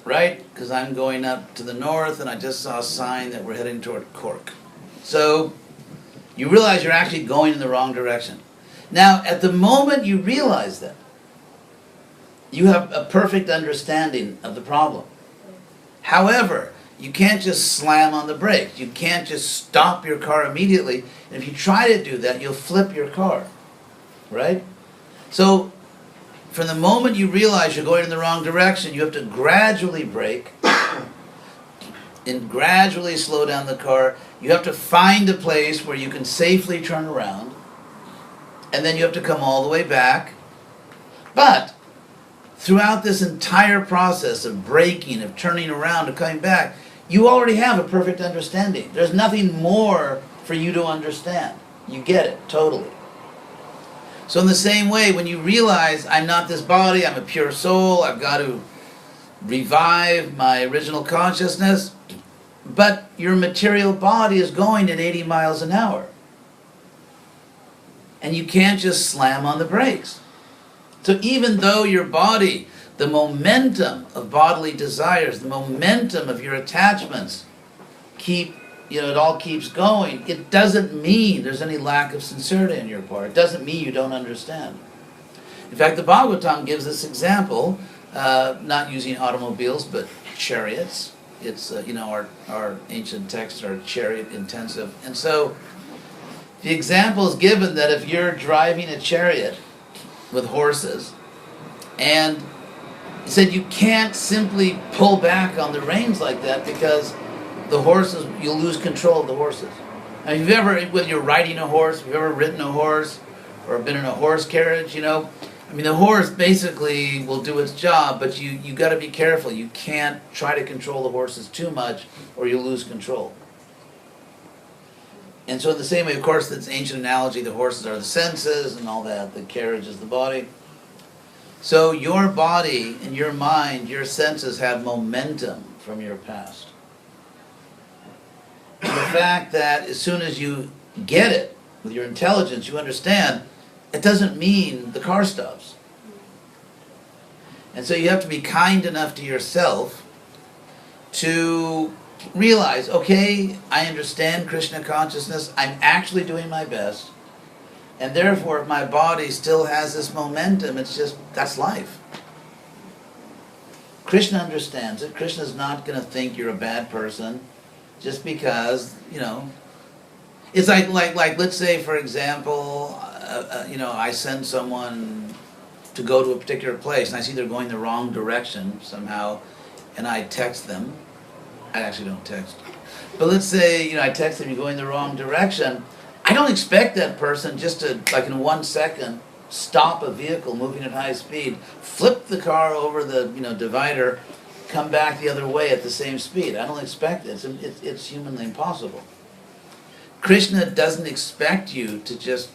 Right? Because I'm going up to the north and I just saw a sign that we're heading toward Cork. So you realize you're actually going in the wrong direction. Now, at the moment you realize that, you have a perfect understanding of the problem. However, you can't just slam on the brakes. You can't just stop your car immediately. And if you try to do that, you'll flip your car. Right? So, from the moment you realize you're going in the wrong direction, you have to gradually brake and gradually slow down the car. You have to find a place where you can safely turn around, and then you have to come all the way back. But throughout this entire process of braking, of turning around, of coming back, you already have a perfect understanding. There's nothing more for you to understand. You get it, totally. So in the same way, when you realize, I'm not this body, I'm a pure soul, I've got to revive my original consciousness, but your material body is going at 80 miles an hour. And you can't just slam on the brakes. So even though your body, the momentum of bodily desires, the momentum of your attachments it all keeps going, it doesn't mean there's any lack of sincerity on your part. It doesn't mean you don't understand. In fact, the Bhagavatam gives this example, not using automobiles, but chariots. It's, our ancient texts are chariot intensive. And so the example is given that if you're driving a chariot with horses, and he said you can't simply pull back on the reins like that because the horses, you'll lose control of the horses. Now, if you've ever, whether you're riding a horse, if you've ever ridden a horse, or been in a horse carriage, the horse basically will do its job, but you got to be careful. You can't try to control the horses too much, or you'll lose control. And so in the same way, of course, this ancient analogy, the horses are the senses and all that, the carriage is the body. So your body and your mind, your senses have momentum from your past. And the fact that as soon as you get it, with your intelligence, you understand, it doesn't mean the car stops. And so you have to be kind enough to yourself to realize, okay, I understand Krishna consciousness, I'm actually doing my best, and therefore if my body still has this momentum, that's life. Krishna understands it. Krishna's not going to think you're a bad person just because, it's like let's say, for example, I send someone to go to a particular place, and I see they're going the wrong direction somehow, and I text them. I actually don't text. But let's say, I text them, you're going the wrong direction. I don't expect that person just to, in 1 second, stop a vehicle moving at high speed, flip the car over the, divider, come back the other way at the same speed. I don't expect it. It's humanly impossible. Krishna doesn't expect you to just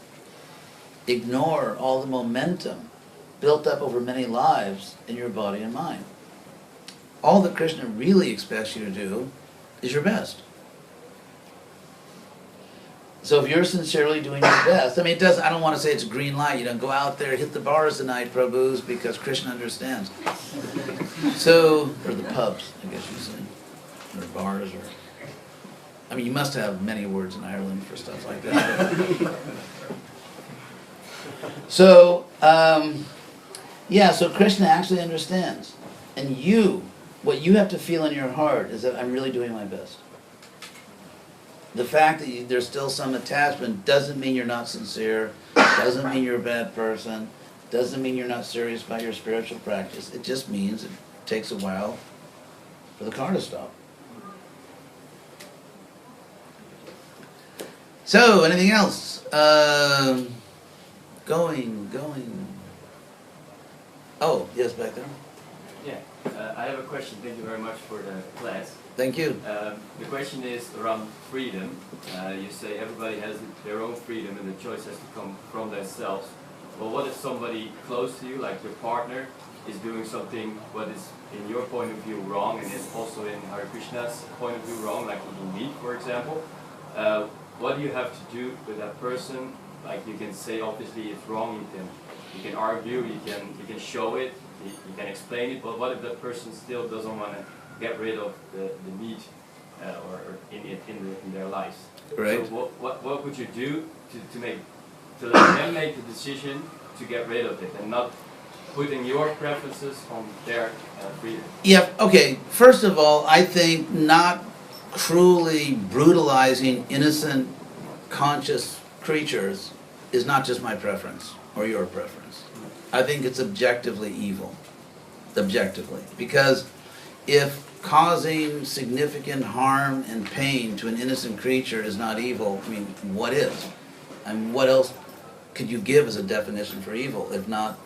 ignore all the momentum built up over many lives in your body and mind. All that Krishna really expects you to do is your best. So if you're sincerely doing your best, I don't want to say it's a green light, go out there, hit the bars tonight, Prabhus, because Krishna understands. So, or the pubs, I guess you say, or bars, or, you must have many words in Ireland for stuff like that. So, so Krishna actually understands. And what you have to feel in your heart is that I'm really doing my best. The fact that there's still some attachment doesn't mean you're not sincere, doesn't mean you're a bad person, doesn't mean you're not serious about your spiritual practice. It just means it takes a while for the car to stop. So, anything else? Going. Oh, yes, back there. Yeah, I have a question. Thank you very much for the class. Thank you. The question is around freedom. You say everybody has their own freedom and the choice has to come from themselves. Well, what if somebody close to you, like your partner, is doing something what is in your point of view wrong and is also in Hare Krishna's point of view wrong, like eating meat, for example? What do you have to do with that person? Like you can say obviously it's wrong, you can argue, you can show it, you can explain it, but what if that person still doesn't want to get rid of the meat or in their lives? Right. So what would you do to let them make the decision to get rid of it and not putting your preferences on their freedom? Yeah, okay. First of all, I think not cruelly brutalizing innocent, conscious creatures is not just my preference or your preference. I think it's objectively evil. Objectively. Because if causing significant harm and pain to an innocent creature is not evil, I mean, what is? And what else could you give as a definition for evil, if not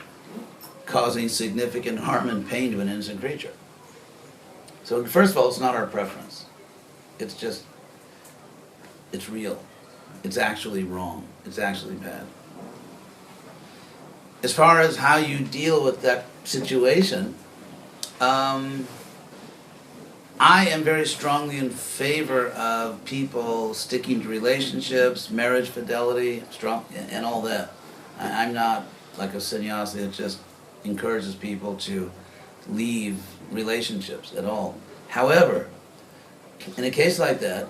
causing significant harm and pain to an innocent creature? So first of all, it's not our preference. It's just, it's real. It's actually wrong. It's actually bad. As far as how you deal with that situation, I am very strongly in favor of people sticking to relationships, marriage fidelity, strong, and all that. I'm not like a sannyasi that just encourages people to leave relationships at all. However, in a case like that,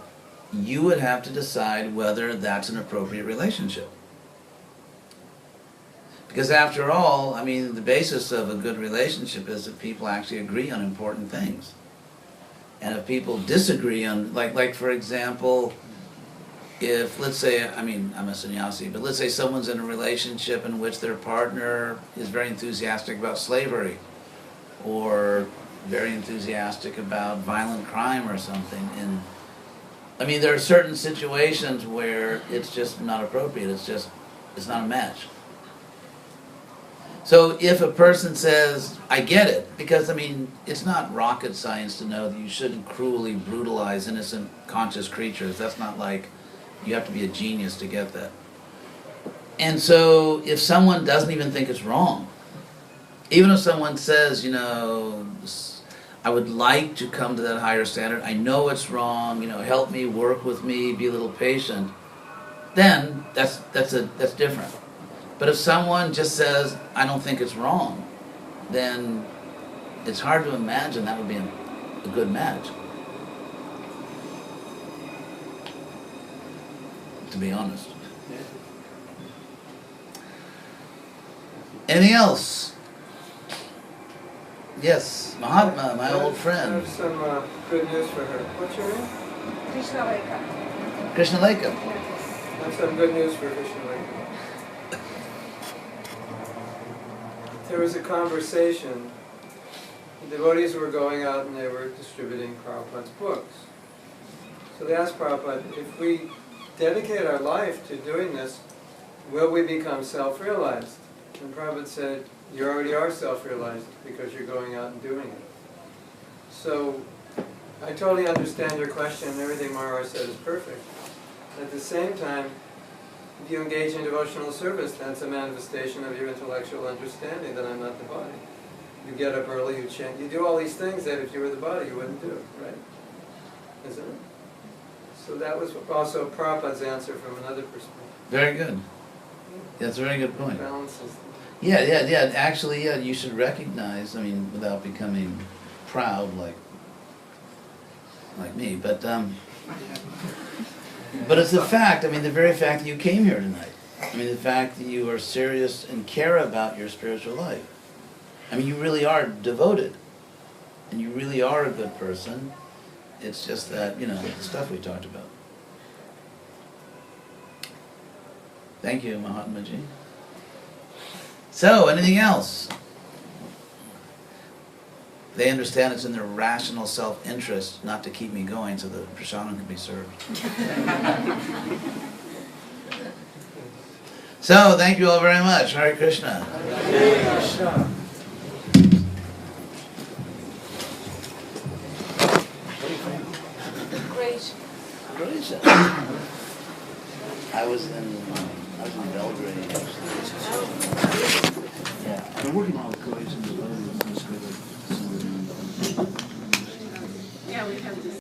you would have to decide whether that's an appropriate relationship. Because after all, I mean, the basis of a good relationship is that people actually agree on important things. And if people disagree on, like for example, if, let's say, I mean, I'm a sannyasi, but let's say someone's in a relationship in which their partner is very enthusiastic about slavery, or very enthusiastic about violent crime or something, and I mean, there are certain situations where it's just not appropriate, it's not a match. So if a person says, I get it, because I mean, it's not rocket science to know that you shouldn't cruelly brutalize innocent conscious creatures. That's not like, you have to be a genius to get that. And so if someone doesn't even think it's wrong, even if someone says, you know, I would like to come to that higher standard, I know it's wrong, you know, help me, work with me, be a little patient, then that's different. But if someone just says, I don't think it's wrong, then it's hard to imagine that would be a good match. To be honest. Anything else? Yes, Mahatma, my old I friend. have some good news for her. What's your name? Krishna Vaika. Krishna Leka. I have some good news for Krishna. There was a conversation. The devotees were going out and they were distributing Prabhupada's books. So they asked Prabhupada, if we dedicate our life to doing this, will we become self-realized? And Prabhupada said, you already are self-realized because you're going out and doing it. So I totally understand your question, and everything Maharaj said is perfect. At the same time, if you engage in devotional service, that's a manifestation of your intellectual understanding that I'm not the body. You get up early, you chant, you do all these things that if you were the body you wouldn't do, right? Isn't it? So that was also Prabhupada's answer from another perspective. Very good. That's a very good point. Balances. Yeah. Actually, yeah, you should recognize, I mean, without becoming proud like me, but it's a fact, I mean, the very fact that you came here tonight. I mean, the fact that you are serious and care about your spiritual life. I mean, you really are devoted. And you really are a good person. It's just that, you know, the stuff we talked about. Thank you, Mahatmaji. So, anything else? They understand it's in their rational self-interest not to keep me going so that prasadam can be served. So, thank you all very much. Hare Krishna. Hare Krishna. Croatia. I was in Belgrade. Yeah. We're working on Croatian as well. Yeah, we have this.